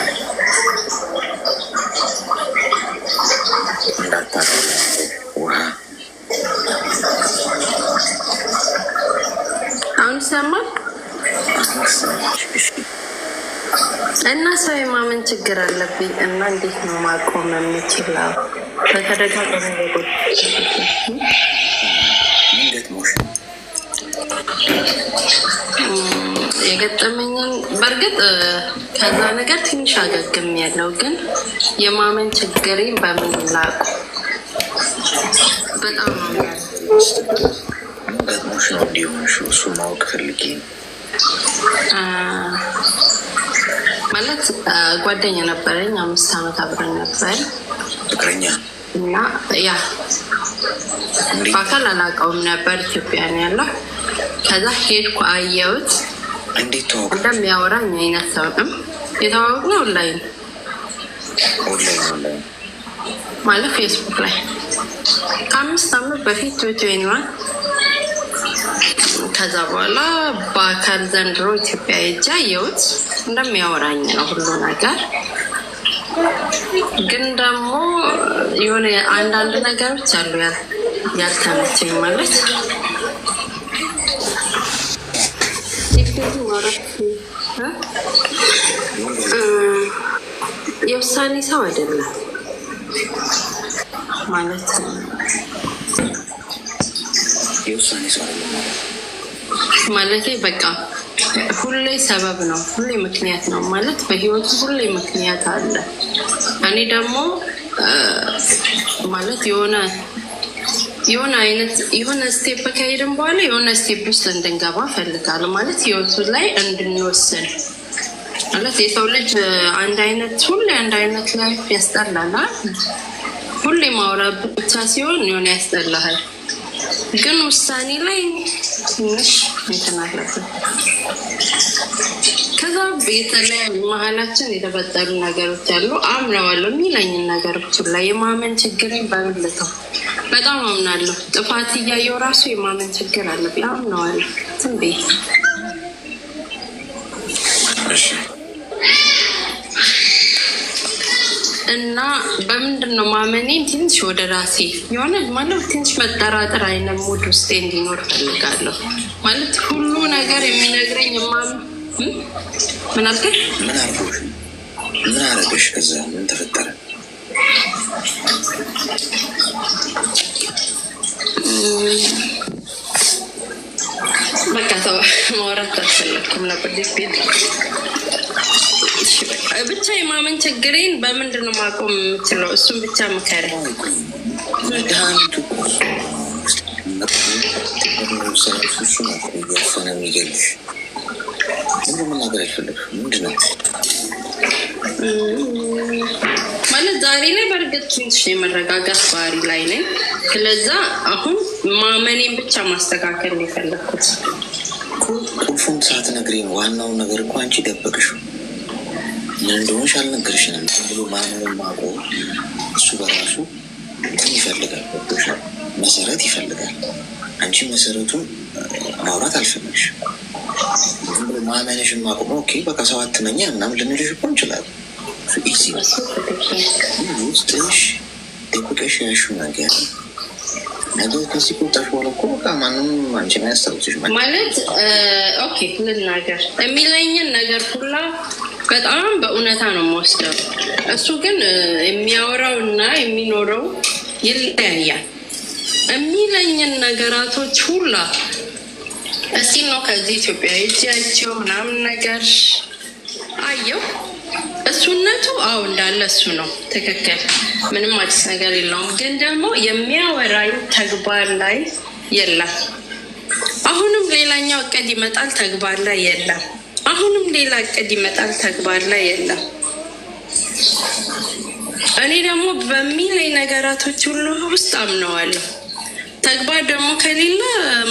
አሁን ይሰማል? እና ሰው የማመን ችግር አለብኝ እና እንዴት ነው ማቆም የምችለው? በተደጋጋሚ የገጠመኝን በእርግጥ ከዛ ነገር ትንሽ አገግም ያለው ግን የማመን ችግሬን በምን ላቁ? በጣም ነው ገጥሞሽ ነው እንዲሆንሽ እሱ ማወቅ ፈልጌ ነው። ማለት ጓደኛ ነበረኝ፣ 5 ዓመት አብረን ነበር። ፍቅረኛ እና ያ በአካል አላውቀውም ነበር፣ ኢትዮጵያ ነው ያለው። ከዛ ሄድኩ አየሁት። እንዴት ተዋወቁ? እንደሚያወራኝ አይነት ሰው ነው። የተዋወቅነው ኦንላይን ማለት ፌስቡክ ላይ ከ5 ዓመት በፊት 2021። ከዛ በኋላ በአካል ዘንድሮ ኢትዮጵያ ሄጄ አየሁት። እንደሚያወራኝ ነው ሁሉ ነገር። ግን ደግሞ የሆነ አንዳንድ ነገሮች አሉ ያልተመቸኝ ማለት የውሳኔ ሰው አይደለም ማለት የውሳኔ ሰው አይደለም ማለት በቃ ሁሌ ሰበብ ነው፣ ሁሌ ምክንያት ነው ማለት በህይወቱ ሁሌ ምክንያት አለ። እኔ ደግሞ ማለት የሆነ ስቴፕ ከሄድን በኋላ የሆነ ስቴፕ ውስጥ እንድንገባ ፈልጋለሁ ማለት ህይወቱ ላይ እንድንወስን ማለት የሰው ልጅ ሁሌ አንድ አይነት ላይፍ ያስጠላል። ሁሌ ማውራት ብቻ ሲሆን የሆነ ያስጠላሃል። ግን ውሳኔ ላይ ትንሽ እንትን አለብን። ከዛ የተለያዩ መሀላችን የተፈጠሩ ነገሮች አሉ። አምነዋለሁ የሚለኝን ነገሮች ላይ የማመን ችግርን በብልተው በጣም አምናለሁ። ጥፋት እያየው ራሱ የማመን ችግር አለብኝ። አምነዋለሁ ዝም ብዬ እና በምንድን ነው ማመኔን ትንሽ ወደ ራሴ የሆነ ማለት ትንሽ መጠራጠር አይነት ሙድ ውስጤ እንዲኖር ፈልጋለሁ። ማለት ሁሉ ነገር የሚነግረኝ ምን አልከኝ? ምን አረገሽ? ከዛ ምን ተፈጠረ? በቃ ተው፣ ማውራት አልፈለኩም ነበር። ብቻ የማመን ችግሬን በምንድን ነው ማቆም የምችለው? እሱም ብቻ ምከረ ማለት ዛሬ ላይ በእርግጥ ትንሽ የመረጋጋት ባህሪ ላይ ነኝ። ስለዛ አሁን ማመኔን ብቻ ማስተካከል ነው የፈለግኩት። ቁልፉን ሳትነግሪኝ ዋናውን ነገር እኮ አንቺ ደበቅሽው። ምን እንደሆንሽ አልነገርሽንም ብሎ ማመንን ማቆም እሱ በራሱ ይፈልጋል። መሰረት ይፈልጋል። አንቺ መሰረቱን ማውራት አልፈለግሽም። ማመንሽን ማቆም ኦኬ በቃ ሰው አትመኛ ምናምን ልንልሽ እኮ እንችላለን። ውስጥሽ ደብቀሽ ያልሽው ነገር ነገ ከዚህ ቁጣሽ በኋላ እኮ በቃ ማንም አንቺን አያስታውስሽ ማለት ኦኬ ልናገር የሚለኝን ነገር ሁላ በጣም በእውነታ ነው የምወስደው። እሱ ግን የሚያወራው እና የሚኖረው ይለያያል። የሚለኝን ነገራቶች ሁላ እስቲ ነው ከዚህ ኢትዮጵያ ሄጃቸው ምናምን ነገር አየው። እሱነቱ አዎ እንዳለ እሱ ነው ትክክል፣ ምንም አዲስ ነገር የለውም። ግን ደግሞ የሚያወራኝ ተግባር ላይ የለም። አሁንም ሌላኛው እቅድ ይመጣል፣ ተግባር ላይ የለም። አሁንም ሌላ እቅድ ይመጣል፣ ተግባር ላይ የለም። እኔ ደግሞ በሚለኝ ነገራቶች ሁሉ ውስጥ አምነዋለሁ። ተግባር ደግሞ ከሌለ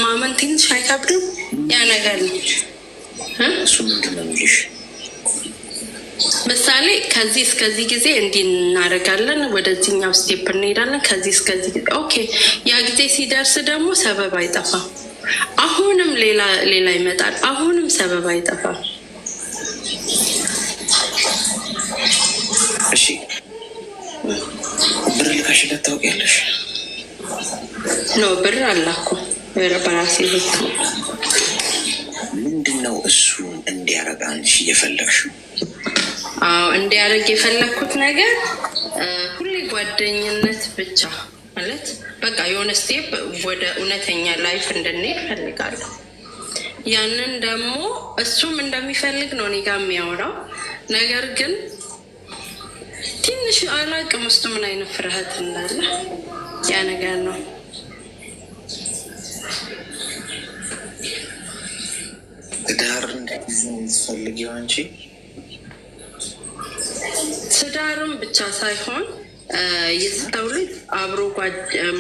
ማመን ትንሽ አይከብድም? ያ ነገር ነው። እሱ ምንድን ነው የሚልሽ? ምሳሌ ከዚህ እስከዚህ ጊዜ እንዲህ እናደርጋለን፣ ወደዚህኛው ስቴፕ እንሄዳለን፣ ከዚህ እስከዚህ ጊዜ ኦኬ። ያ ጊዜ ሲደርስ ደግሞ ሰበብ አይጠፋም። አሁንም ሌላ ይመጣል። አሁንም ሰበብ አይጠፋም። እሺ ብር ልካሽለት ታውቂያለሽ? ኖ ብር አላኩ በራሴ ቤት። ምንድን ነው እሱ እንዲያረጋ አንቺ እየፈለግሽው? አዎ እንዲያደርግ የፈለግኩት ነገር ሁሌ ጓደኝነት ብቻ ማለት በቃ የሆነ ስቴፕ ወደ እውነተኛ ላይፍ እንድንሄድ ፈልጋለሁ። ያንን ደግሞ እሱም እንደሚፈልግ ነው እኔ ጋር የሚያወራው ነገር ግን ትንሽ አላቅም ውስጡ ምን አይነት ፍርሃት እንዳለ ያ ነገር ነው። ትዳር እንደምትፈልጊው አንቺ? ትዳርም ብቻ ሳይሆን የሰው ልጅ አብሮ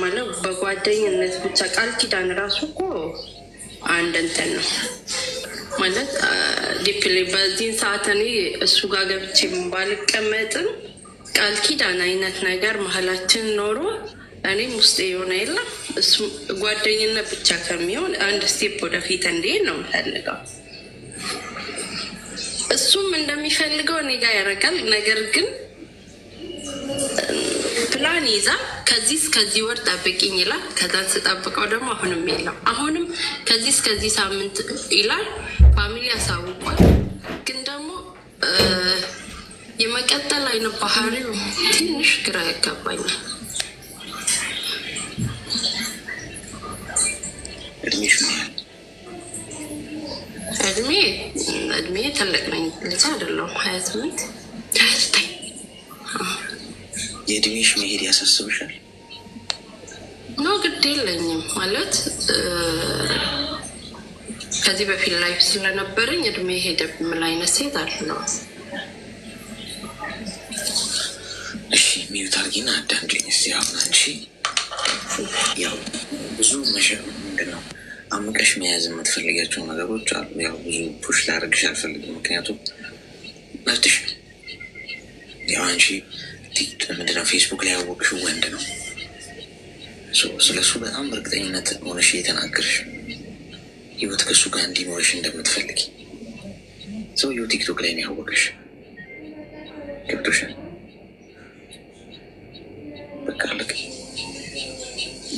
ማለት በጓደኝነት ብቻ ቃል ኪዳን ራሱ እኮ አንድ እንትን ነው ማለት ዲፕሊ በዚህን ሰዓት እኔ እሱ ጋር ገብቼ ባልቀመጥም ቃል ኪዳን አይነት ነገር መሀላችን ኖሮ እኔም ውስጥ የሆነ የለም እሱ ጓደኝነት ብቻ ከሚሆን አንድ ስቴፕ ወደፊት እንዲሄድ ነው የምፈልገው። እሱም እንደሚፈልገው እኔ ጋር ያደርጋል። ነገር ግን ፕላን ይዛ ከዚህ እስከዚህ ወር ጠብቂኝ ይላል። ከዛ ስጠብቀው ደግሞ አሁንም የለም። አሁንም ከዚህ እስከዚህ ሳምንት ይላል። ፋሚሊ ያሳውቋል። ግን ደግሞ የመቀጠል አይነት ባህሪው ትንሽ ግራ ያጋባኛል። እድሜ ትልቅ ነኝ፣ ልጅ አይደለሁም። 28 የእድሜሽ መሄድ ያሳስብሻል? ኖ ግድ የለኝም ማለት ከዚህ በፊት ላይፍ ስለነበረኝ እድሜ ሄደ የምል አይነት ሴት አለው። እሺ ሚዩት አድርጊና አዳምጪኝ እስኪ። አሁን አንቺ ያው ብዙ ምንድን ነው አምቀሽ መያዝ የምትፈልጋቸው ነገሮች አሉ። ያው ብዙ ፑሽ ላደርግሽ አልፈልግም፣ ምክንያቱም መብትሽ ነው። ያው አንቺ ምንድነው ፌስቡክ ላይ ያወቅሽው ወንድ ነው። ስለሱ በጣም በእርግጠኝነት ሆነሽ እየተናገርሽ ህይወት ከሱ ጋር እንዲኖርሽ እንደምትፈልጊ ሰውየው ቲክቶክ ላይ ነው ያወቅሽ። ገብቶሻል? በቃ ልክ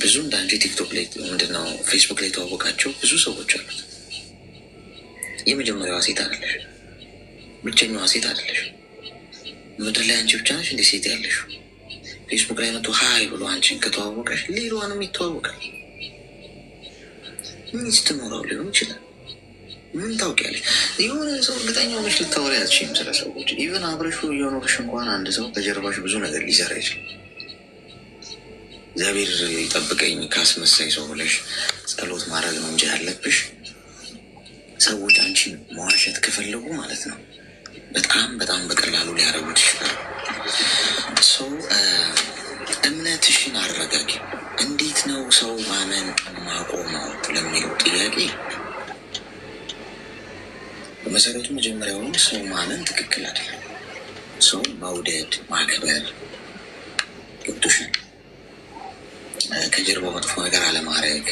ብዙ እንዳንቺ ቲክቶክ ላይ ምንድነው ፌስቡክ ላይ የተዋወቃቸው ብዙ ሰዎች አሉት። የመጀመሪያዋ ሴት አይደለሽ፣ ብቸኛዋ ሴት አይደለሽ። ምድር ላይ አንቺ ብቻ ነሽ እንደ ሴት ያለሽ። ፌስቡክ ላይ መቶ ሀይ ብሎ አንቺን ከተዋወቀሽ ሌላዋንም ይተዋወቃል። ሚስት ኖረው ሊሆን ይችላል። ምን ታውቂያለሽ? የሆነ ሰው እርግጠኛ ሆነሽ ልታወሪ አትችይም ስለ ሰዎች። ኢቨን አብረሹ እየኖርሽ እንኳን አንድ ሰው ከጀርባሽ ብዙ ነገር ሊሰራ ይችላል። እግዚአብሔር ይጠብቀኝ ካስመሳይ ሰው ብለሽ ጸሎት ማድረግ ነው እንጂ ያለብሽ ሰዎች አንቺን መዋሸት ከፈለጉ ማለት ነው በጣም በጣም በቀላሉ ሊያረጉት ይችላል። ሰው እምነትሽን አረጋጊ። እንዴት ነው ሰው ማመን ማቆመው ለሚለው ጥያቄ በመሰረቱ መጀመሪያውን ሰው ማመን ትክክል አይደለም። ሰው መውደድ ማክበር ገብቶሻል። ከጀርባው መጥፎ ነገር አለማድረግ፣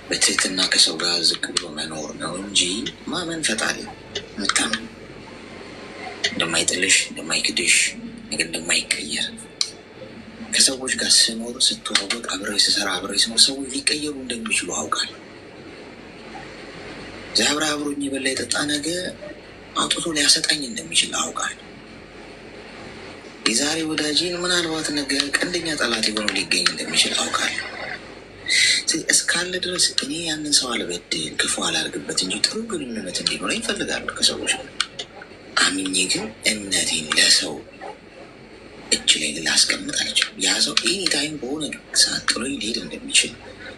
በትህትና ከሰው ጋር ዝቅ ብሎ መኖር ነው እንጂ ማመን ፈጣሪ ምታምን እንደማይጥልሽ እንደማይክድሽ ነገር እንደማይቀየር ከዛ ከሰዎች ጋር ስኖር ስትዋወቅ አብሬ ስሰራ አብሬ ስኖር ሰዎች ሊቀየሩ እንደሚችሉ አውቃለሁ። ዛብራ አብሮኝ የበላ የጠጣ ነገ አውጥቶ ሊያሰጣኝ እንደሚችል አውቃለሁ። የዛሬ ወዳጄን ምናልባት ነገ ቀንደኛ ጠላት የሆነው ሊገኝ እንደሚችል አውቃለሁ። እስካለ ድረስ እኔ ያንን ሰው አልበድል፣ ክፉ አላርግበት እንጂ ጥሩ ግንኙነት እንዲኖረኝ እፈልጋለሁ ከሰዎች ጋር። አምኜ ግን እምነቴን ለሰው እጅ ላይ ላስቀምጥ አልችልም። ያ ሰው ኤኒታይም በሆነ ሰዓት ጥሎኝ ሊሄድ እንደሚችል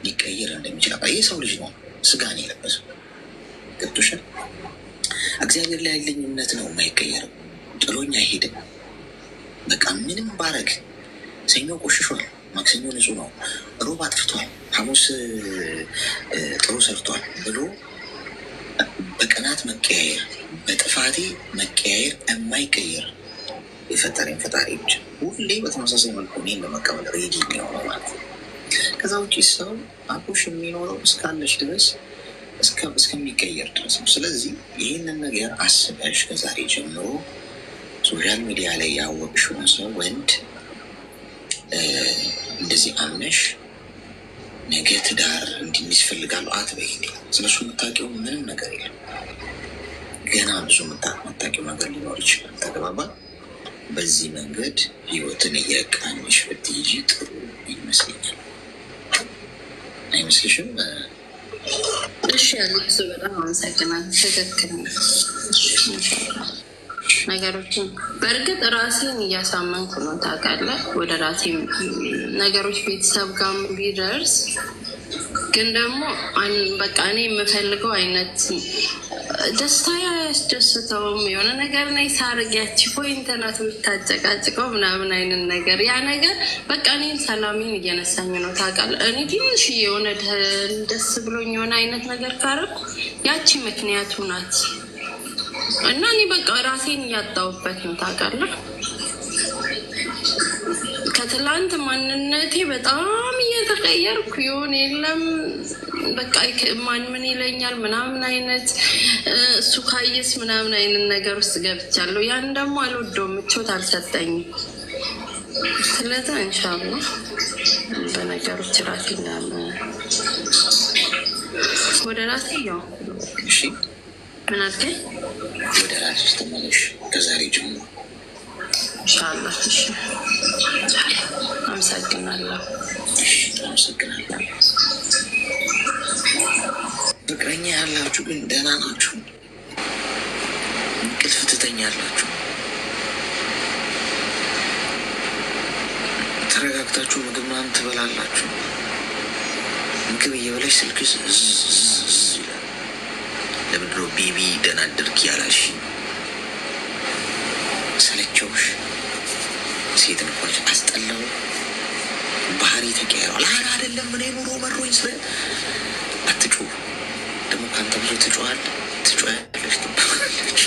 ሊቀየር እንደሚችል ይህ ሰው ልጅ ነው፣ ስጋን የለበሰው ገብቶሻል። እግዚአብሔር ላይ ያለኝ እምነት ነው የማይቀየርም። ጥሎኝ አይሄድም። በቃ ምንም ባረግ ሰኞ ቆሽሿል፣ ማክሰኞ ንጹህ ነው፣ ሮብ አጥፍቷል፣ ሐሙስ ጥሩ ሰርቷል ብሎ በቀናት መቀያየር፣ በጥፋቴ መቀያየር የማይቀየር የፈጠረኝ ፈጣሪ ብቻ ሁሌ በተመሳሳይ መልኩ እኔን ለመቀበል ሬዲ የሚሆነው ማለት ነው። ከዛ ውጭ ሰው አብሮሽ የሚኖረው እስካለች ድረስ እስከሚቀየር ድረስ ነው። ስለዚህ ይህንን ነገር አስበሽ ከዛሬ ጀምሮ ሶሻል ሚዲያ ላይ ያወቅሽውን ሰው ወንድ እንደዚህ አምነሽ ነገ ትዳር እንዲሚስ ፈልጋለሁ አትበይ። ስለሱ የምታውቂው ምንም ነገር የለም። ገና ብዙ የምታውቂው ነገር ሊኖር ይችላል። ተግባባ። በዚህ መንገድ ህይወትን እየቃኝሽ ብትይጂ ጥሩ ይመስለኛል። አይመስልሽም? እሺ ያሉት በጣም አመሰግናለሁ። ትክክል ነገሮችን በእርግጥ ራሴን እያሳመንኩ ነው ታውቃለህ። ወደ ራሴ ነገሮች ቤተሰብ ጋር ቢደርስ ግን ደግሞ በቃ እኔ የምፈልገው አይነት ደስታ ያስደስተውም የሆነ ነገር ነ ሳርግ ያቺ ፖይንት ናት የምታጨቃጭቀው ምናምን አይነት ነገር ያ ነገር በቃ እኔን ሰላሜን እየነሳኝ ነው ታውቃለህ። እኔ ትንሽ የሆነ ደስ ብሎኝ የሆነ አይነት ነገር ካረኩ ያቺ ምክንያቱ ናት እና እኔ በቃ ራሴን እያጣሁበት ነው ታውቃለህ። ከትላንት ማንነቴ በጣም እየተቀየርኩ ይሆን የለም በቃ ማን ምን ይለኛል ምናምን አይነት እሱ ካየስ ምናምን አይነት ነገር ውስጥ ገብቻለሁ። ያን ደግሞ አልወደውም፣ ምቾት አልሰጠኝም። ስለዚህ ኢንሻአላህ በነገሮች ራሴን ወደ ራሴ ያው እሺ ምን አልከኝ? ወደ ራስሽ ተመለሽ ከዛሬ ጀምሮ ኢንሻአላህ። እሺ አመሰግናለሁ። ፍቅረኛ ያላችሁ ግን ደህና ናችሁ? እንቅልፍ ትተኛላችሁ? ተረጋግታችሁ ምግብ ምናምን ትበላላችሁ? ምግብ እየበላሽ ስልክ ይላል። ለምንድነው ቤቢ ደህና አደርክ ያላልሽ? ሰለቸውሽ? ሴት እንኳን አስጠላው? ባህሪ ተቀያይሯል። አይደለም ምን ኑሮ መሮኝ ስለ አትጮህ። ደግሞ ከአንተ ብዙ ትጮያለሽ ትባላለች።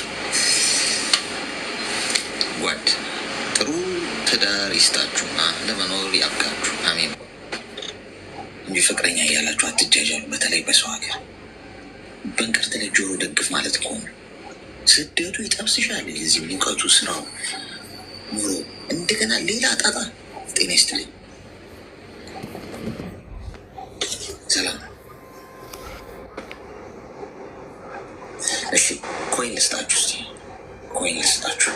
ጓድ ጥሩ ትዳር ይስጣችሁና ለመኖር ያብቃችሁ። አሜን እንጂ ፍቅረኛ እያላችሁ አትጃጃሉ። በተለይ በሰው ሀገር በእንቅርት ላይ ጆሮ ደግፍ ማለት ከሆነ ስደቱ ይጠብስሻል። የዚህ ሙቀቱ፣ ስራው፣ ኑሮ እንደገና ሌላ ጣጣ። ጤና ይስጥልኝ። ሰላም። እሺ ኮይን ልስጣችሁ። እስኪ ኮይን ልስጣችሁ።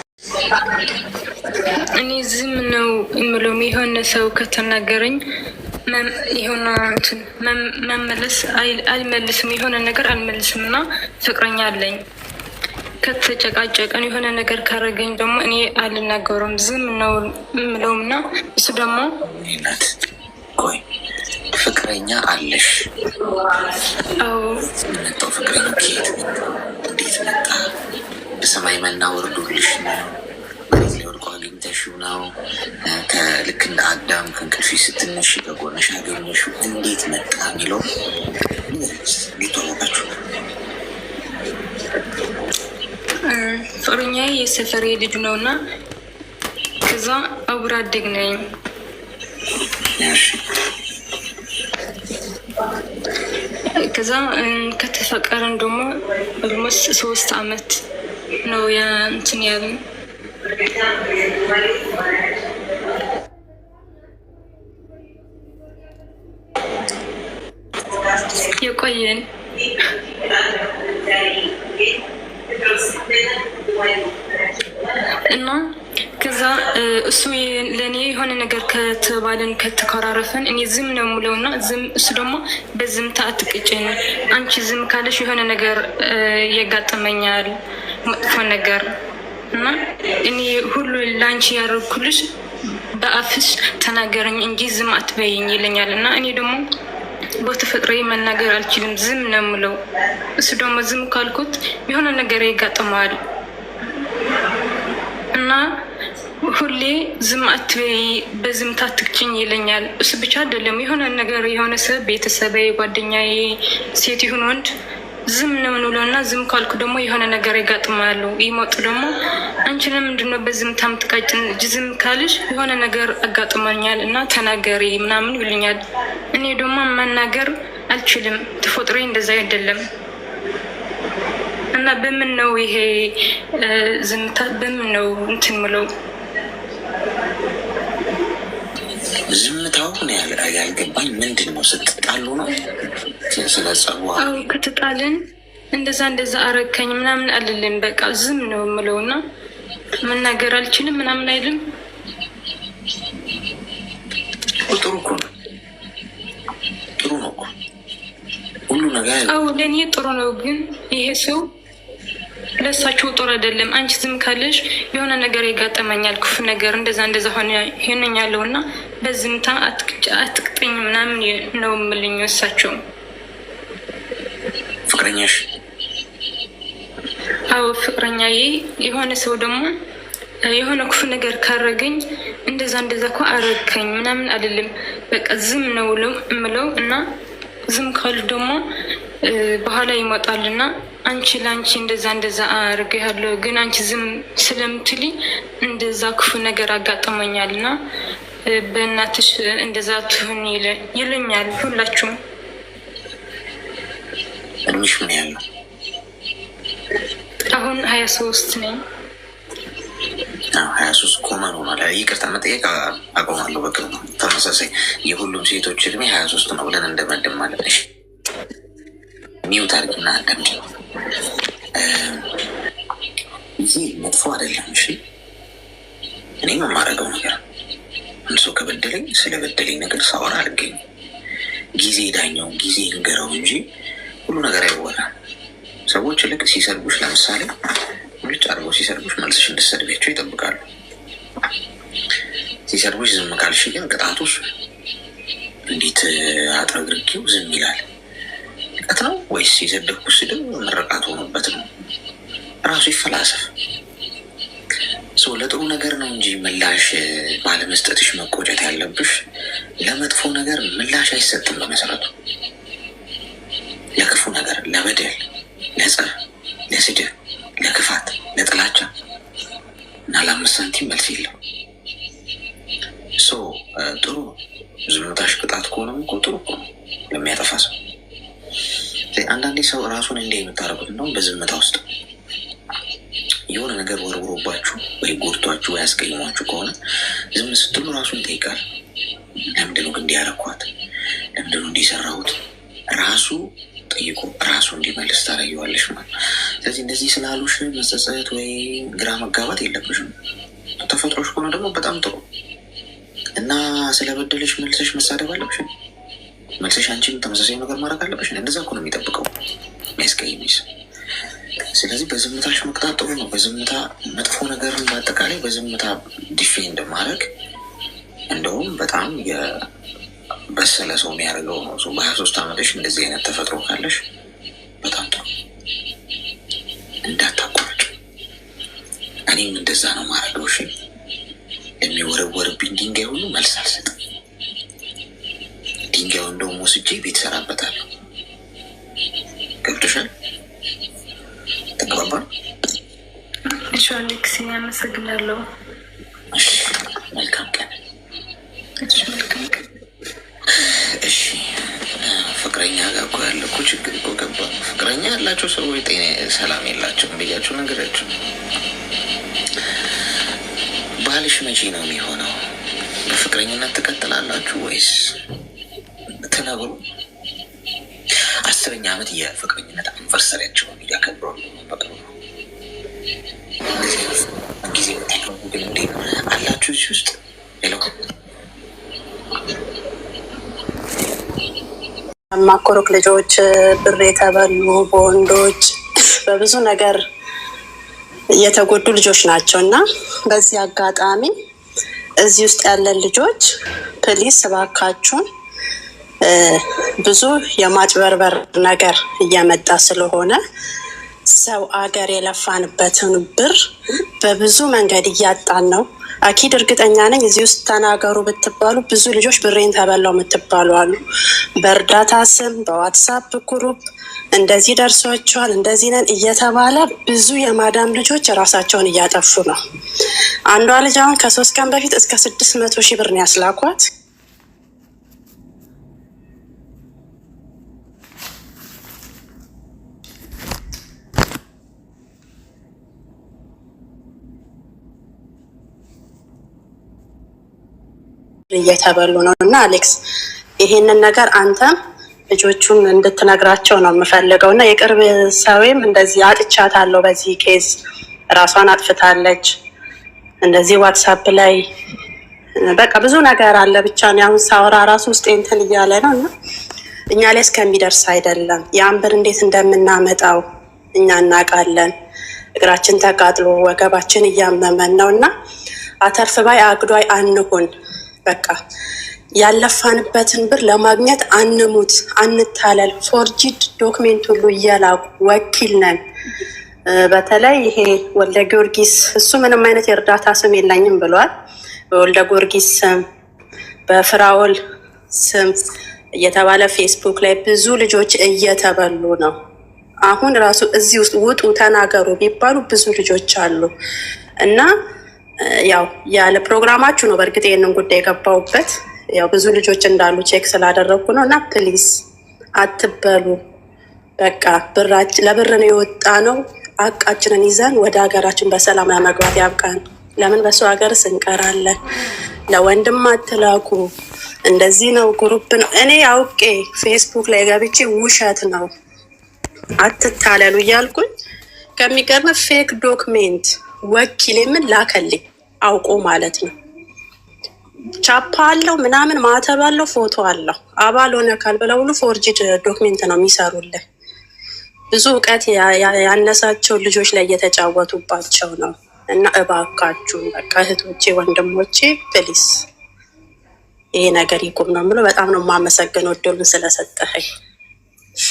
እኔ ዝም ነው የምለውም የሆነ ሰው ከተናገረኝ የሆነ መመለስ አልመልስም፣ የሆነ ነገር አልመልስም እና ፍቅረኛ አለኝ። ከተጨቃጨቀን የሆነ ነገር ካረገኝ ደግሞ እኔ አልናገሩም፣ ዝም ነው የምለውም እና እሱ ደግሞ ናት። ቆይ ፍቅረኛ አለሽ? አዎ። መጣው ፍቅረኛ ከየት እንዴት መጣ? በሰማይ መና ወርዶልሽ ነው? መሬት ላይ ወድቆ አግኝተሽው ነው? ልክ እንደ አዳም ከእንቅልፊ ስትነሺ ከጎንሽ አገኘሽው? እንዴት መጣ የሚለው ሊተዋወቃችሁ? ፍቅረኛዬ የሰፈሬ ልጅ ነው እና ከዛ አብሮ አደግ ነኝ። ከዛ ከተፈቀረን ደግሞ ኦልሞስት 3 አመት ነው እንትን ያልን። የቆየን እና ከዛ እሱ ለእኔ የሆነ ነገር ከተባለን ከተኮራረፈን እኔ ዝም ነው የምለውና እሱ ደግሞ በዝምታ አትቅጭኝ፣ አንቺ ዝም ካለሽ የሆነ ነገር ያጋጥመኛል መጥፎ ነገር እና እኔ ሁሉ ለአንቺ ያደረኩልሽ በአፍሽ ተናገረኝ እንጂ ዝም አትበይኝ ይለኛል። እና እኔ ደግሞ በተፈጥሮዬ መናገር አልችልም፣ ዝም ነው የምለው። እሱ ደግሞ ዝም ካልኩት የሆነ ነገር ያጋጥመዋል እና ሁሌ ዝም አትበይ፣ በዝምታ አትቅጭኝ ይለኛል። እሱ ብቻ አይደለም፣ የሆነ ነገር የሆነ ሰብ ቤተሰቤ፣ ጓደኛዬ፣ ሴት ይሁን ወንድ ዝም ነው የምንውለው እና ዝም ካልኩ ደግሞ የሆነ ነገር ያጋጥማሉ። ይመጡ ደግሞ አንቺ ለምንድነው በዝምታ የምትቃጭን? ዝም ካልሽ የሆነ ነገር አጋጥመኛል እና ተናገሪ ምናምን ይሉኛል። እኔ ደግሞ መናገር አልችልም፣ ተፈጥሮዬ እንደዛ አይደለም። እና በምን ነው ይሄ ዝምታ በምን ነው እንትን ምለው? ዝምታው ነው ያልገባኝ። ምንድን ነው ስትጣሉ ነው? ስለ ጸቡ? አዎ ክትጣልን እንደዛ አረከኝ ምናምን አልልም። በቃ ዝም ነው የምለው እና መናገር አልችልም ምናምን አይልም። ጥሩ እኮ ነው፣ ጥሩ ነው እኮ ሁሉ ነገር። አዎ ለእኔ ጥሩ ነው፣ ግን ይሄ ሰው ለእሳቸው ጥሩ አይደለም። አንቺ ዝም ካለሽ የሆነ ነገር ያጋጠመኛል፣ ክፉ ነገር እንደዛ ሆነኛለሁ እና በዝምታ አትቅጠኝ ምናምን ነው የምልኝ እሳቸው። ፍቅረኛሽ? አዎ ፍቅረኛዬ። የሆነ ሰው ደግሞ የሆነ ክፉ ነገር ካረገኝ እንደዛ እኮ አረገኝ ምናምን አይደለም፣ በቃ ዝም ነው የምለው እና ዝም ካሉ ደግሞ በኋላ ይመጣልና አንቺ ለአንቺ እንደዛ አርገያለሁ፣ ግን አንቺ ዝም ስለምትሊ እንደዛ ክፉ ነገር አጋጥመኛል እና በእናትሽ እንደዛ ትሁን ይለኛል። ሁላችሁም። እድሜሽ ምን ያህል ነው? አሁን 23 ነኝ። 23 ኮመን ሆኗል። ይቅርታ መጠየቅ አቆማለሁ በቅርቡ። ተመሳሳይ የሁሉም ሴቶች እድሜ 23 ነው ብለን እንደመድም ማለት ነሽ። ሚውት አድርጊና አንዳንድ ጊዜ መጥፎ አይደለም። እሺ እኔም የማደርገው ነገር አንድ ሰው ከበደለኝ ስለበደለኝ ነገር ሳወራ አልገኝም። ጊዜ ዳኛው ጊዜ ይንገረው እንጂ ሁሉ ነገር አይወራም። ሰዎች ልክ ሲሰርቡሽ፣ ለምሳሌ ሙልጭ አድርገው ሲሰርቡሽ መልስሽ እንድትሰድቢያቸው ይጠብቃሉ። ሲሰርቡሽ ዝም ካልሽ ግን ቅጣቱ እንዴት አጥረግርጊው ዝም ይላል? ቅጣት ነው ወይስ የሰደብኩት ስድብ ምርቃት ሆኖበት ነው? ራሱ ይፈላሰፍ። ሰው ለጥሩ ነገር ነው እንጂ ምላሽ ባለመስጠትሽ መቆጨት ያለብሽ። ለመጥፎ ነገር ምላሽ አይሰጥም። በመሰረቱ ለክፉ ነገር፣ ለበደል፣ ለጸብ፣ ለስድብ፣ ለክፋት፣ ለጥላቻ እና ለአምስት ሳንቲም መልስ የለም። ጥሩ ዝምታሽ ቅጣት ከሆነም እኮ ጥሩ እኮ ነው ለሚያጠፋ ሰው። አንዳንዴ ሰው ራሱን እንዲህ የምታደርጉት እንደውም በዝምታ ውስጥ የሆነ ነገር ወርውሮባችሁ ወይ ጎድቷችሁ ወይ ያስቀይሟችሁ ከሆነ ዝም ስትሉ ራሱን ይጠይቃል። ለምንድነው ግን እንዲያረኳት? ለምንድነው እንዲሰራሁት? ራሱ ጠይቆ ራሱ እንዲመልስ ታደርጊዋለሽ ማለት። ስለዚህ እንደዚህ ስላሉሽ መጸጸት ወይ ግራ መጋባት የለብሽም። ተፈጥሮሽ ከሆነ ደግሞ በጣም ጥሩ እና ስለበደለሽ መልሰሽ መሳደብ አለብሽ። መልሰሽ አንቺን ተመሳሳይ ነገር ማድረግ አለብሽ። እንደዛ እኮ ነው የሚጠብቀው የሚያስቀይምሽ። ስለዚህ በዝምታሽ መቅጣት ጥሩ ነው። በዝምታ መጥፎ ነገርን በአጠቃላይ በዝምታ ዲፌንድ ማድረግ እንደውም በጣም የበሰለ ሰው የሚያደርገው ነው። በ23 ዓመትሽ እንደዚህ አይነት ተፈጥሮ ካለሽ በጣም ጥሩ፣ እንዳታቋርጭ። እኔም እንደዛ ነው ማድረገው። እሺ የሚወረወርብኝ ድንጋይ ሁሉ መልስ አልሰጥም። ድንጋዩ እንደውም ወስጄ ቤት እሰራበታለሁ። ገብቶሻል? ተግባባን? እሺ አሌክስ፣ አመሰግናለሁ። መልካም ቀን። እሺ ፍቅረኛ ጋር እኮ ያለ እኮ ችግር እኮ ገባ። ፍቅረኛ ያላቸው ሰዎች ጤና ሰላም የላቸውም ብያቸው ነገራቸው። ባልሽ መቼ ነው የሚሆነው? በፍቅረኝነት ትቀጥላላችሁ ወይስ ትነግሩ? 10ኛ ዓመት የፍቅረኝነት አንቨርሰሪያቸውን እያከብረዋል። በቅርቡ ጊዜ ታለው ግን እንዴ አላችሁ እዚህ ውስጥ ሌላው ማኮሮክ ልጆች ብር የተበሉ በወንዶች በብዙ ነገር የተጎዱ ልጆች ናቸው እና በዚህ አጋጣሚ እዚህ ውስጥ ያለን ልጆች ፕሊስ እባካችሁን ብዙ የማጭበርበር ነገር እየመጣ ስለሆነ ሰው አገር የለፋንበትን ብር በብዙ መንገድ እያጣን ነው። አኪድ እርግጠኛ ነኝ እዚህ ውስጥ ተናገሩ ብትባሉ ብዙ ልጆች ብሬን ተበላው የምትባሉ አሉ። በእርዳታ ስም በዋትሳፕ ግሩፕ እንደዚህ ደርሷቸዋል እንደዚህ ነን እየተባለ ብዙ የማዳም ልጆች ራሳቸውን እያጠፉ ነው። አንዷ ልጅ አሁን ከ3 ቀን በፊት እስከ 600,000 ብር ነው ያስላኳት። እየተበሉ ነው እና አሌክስ ይሄንን ነገር አንተም ልጆቹን እንድትነግራቸው ነው የምፈልገው እና የቅርብ ሰውም እንደዚህ አጥቻታለሁ በዚህ ኬዝ ራሷን አጥፍታለች እንደዚህ ዋትሳፕ ላይ በቃ ብዙ ነገር አለ። ብቻ ነው አሁን ሳወራ ራሱ ውስጥ እንትን እያለ ነው እና እኛ ላይ እስከሚደርስ አይደለም ያን ብር እንዴት እንደምናመጣው እኛ እናውቃለን። እግራችን ተቃጥሎ ወገባችን እያመመን ነው እና አተርፍ ባይ አግዷይ አንሁን። በቃ ያለፋንበትን ብር ለማግኘት አንሙት፣ አንታለል። ፎርጂድ ዶክሜንት ሁሉ እየላኩ ወኪል ነን። በተለይ ይሄ ወልደ ጊዮርጊስ እሱ ምንም አይነት የእርዳታ ስም የለኝም ብሏል። በወልደ ጊዮርጊስ ስም በፍራኦል ስም እየተባለ ፌስቡክ ላይ ብዙ ልጆች እየተበሉ ነው። አሁን ራሱ እዚህ ውስጥ ውጡ ተናገሩ ቢባሉ ብዙ ልጆች አሉ እና ያው ያለ ፕሮግራማችሁ ነው በእርግጥ ይሄንን ጉዳይ የገባውበት ያው ብዙ ልጆች እንዳሉ ቼክ ስላደረኩ ነው እና ፕሊዝ አትበሉ። በቃ ብራችን ለብር ነው የወጣ ነው። አቃችንን ይዘን ወደ ሀገራችን በሰላም ለመግባት ያብቃን። ለምን በሰው ሀገር እንቀራለን? ለወንድም አትላኩ። እንደዚህ ነው ግሩፕ ነው። እኔ አውቄ ፌስቡክ ላይ ገብቼ ውሸት ነው አትታለሉ እያልኩኝ ከሚገርም ፌክ ዶክሜንት ወኪል ምን ላከልኝ አውቆ ማለት ነው። ቻፓ አለው ምናምን ማተብ አለው ፎቶ አለው አባል ሆነ ካልበለው ሁሉ ፎርጂድ ዶክሜንት ነው የሚሰሩልህ። ብዙ እውቀት ያነሳቸው ልጆች ላይ እየተጫወቱባቸው ነው እና እባካችሁ በቃ እህቶቼ ወንድሞቼ ፕሊስ ይሄ ነገር ይቁም ነው የምለው። በጣም ነው የማመሰግነው እድሉን ስለሰጠኸኝ።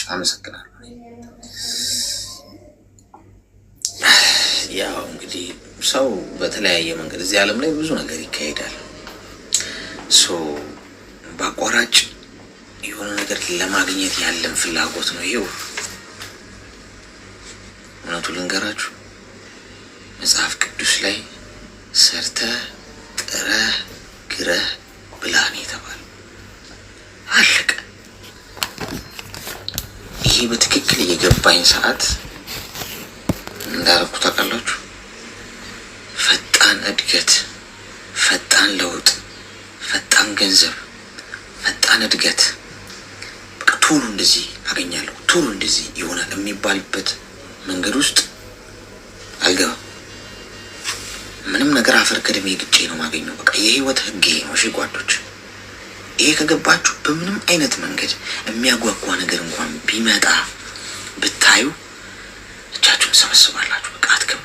አመሰግናለሁ። ያው እንግዲህ ሰው በተለያየ መንገድ እዚህ ዓለም ላይ ብዙ ነገር ይካሄዳል። በአቋራጭ የሆነ ነገር ለማግኘት ያለን ፍላጎት ነው ይሄው። እውነቱ ልንገራችሁ መጽሐፍ ቅዱስ ላይ ሰርተህ ጥረህ ግረህ ብላህ ነው የተባለው። አለቀ። ይሄ በትክክል የገባኝ ሰዓት እንዳረኩ ታውቃላችሁ። ፈጣን እድገት፣ ፈጣን ለውጥ፣ ፈጣን ገንዘብ፣ ፈጣን እድገት በቃ ቶሎ እንደዚህ አገኛለሁ ቶሎ እንደዚህ ይሆናል የሚባልበት መንገድ ውስጥ አልገባም። ምንም ነገር አፈር ከደሜ ግጬ ነው ማገኘው። በቃ የህይወት ህጌ ነው። እሺ ጓዶች፣ ይሄ ከገባችሁ በምንም አይነት መንገድ የሚያጓጓ ነገር እንኳን ቢመጣ ብታዩ እጃችሁን ሰበስባላችሁ። በቃ አትገቡ።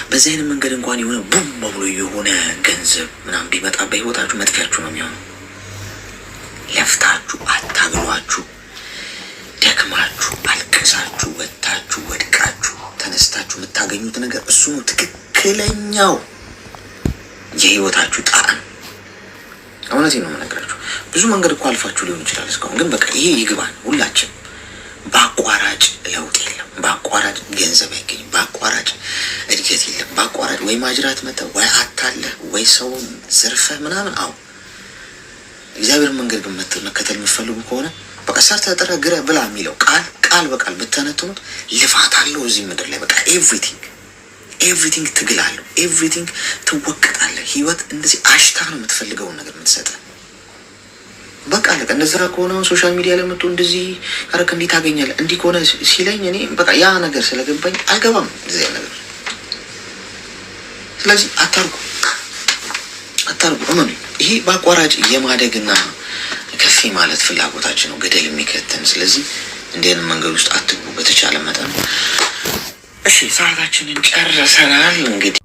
በዚህ አይነት መንገድ እንኳን የሆነ ቡም ብሎ የሆነ ገንዘብ ምናምን ቢመጣ በህይወታችሁ መጥፊያችሁ ነው የሚሆነው። ለፍታችሁ አታግሏችሁ ደክማችሁ አልቅሳችሁ ወጥታችሁ ወድቃችሁ ተነስታችሁ የምታገኙት ነገር እሱ ነው ትክክለኛው የህይወታችሁ ጣዕም። እውነቴን ነው የምነግራችሁ። ብዙ መንገድ እኮ አልፋችሁ ሊሆን ይችላል እስካሁን፣ ግን በቃ ይሄ ይግባን ሁላችን። በአቋራጭ ለውጥ የለም፣ በአቋራጭ ገንዘብ አይገኝም፣ በአቋራጭ እድገት የለም። በአቋራጭ ወይ ማጅራት መተ ወይ አታለህ ወይ ሰው ዘርፈህ ምናምን። አዎ እግዚአብሔር መንገድ ግን መከተል የምትፈልጉ ከሆነ በቃ ሰርተህ ጥረህ ግረህ ብላ የሚለው ቃል በቃል ብትተነትኑት ልፋት አለው እዚህ ምድር ላይ። በቃ ኤቭሪቲንግ ትግል አለው፣ ኤቭሪቲንግ ትወቅጣለህ። ህይወት እንደዚህ አሽታ ነው የምትፈልገውን ነገር የምትሰጠህ። በቃ አለቀ። እንደዛ ከሆነ ሶሻል ሚዲያ ላይ መጥቶ እንደዚህ አረክ እንዴት ታገኛለህ እንዲህ ከሆነ ሲለኝ እኔ በቃ ያ ነገር ስለገባኝ አልገባም እዚህ ነገር። ስለዚህ አታርጉ እመኑ። ይሄ በአቋራጭ የማደግና ከፍ ማለት ፍላጎታችን ነው ገደል የሚከተን። ስለዚህ እንዲህ አይነት መንገድ ውስጥ አትግቡ በተቻለ መጠን። እሺ ሰዓታችንን ጨርሰናል እንግዲህ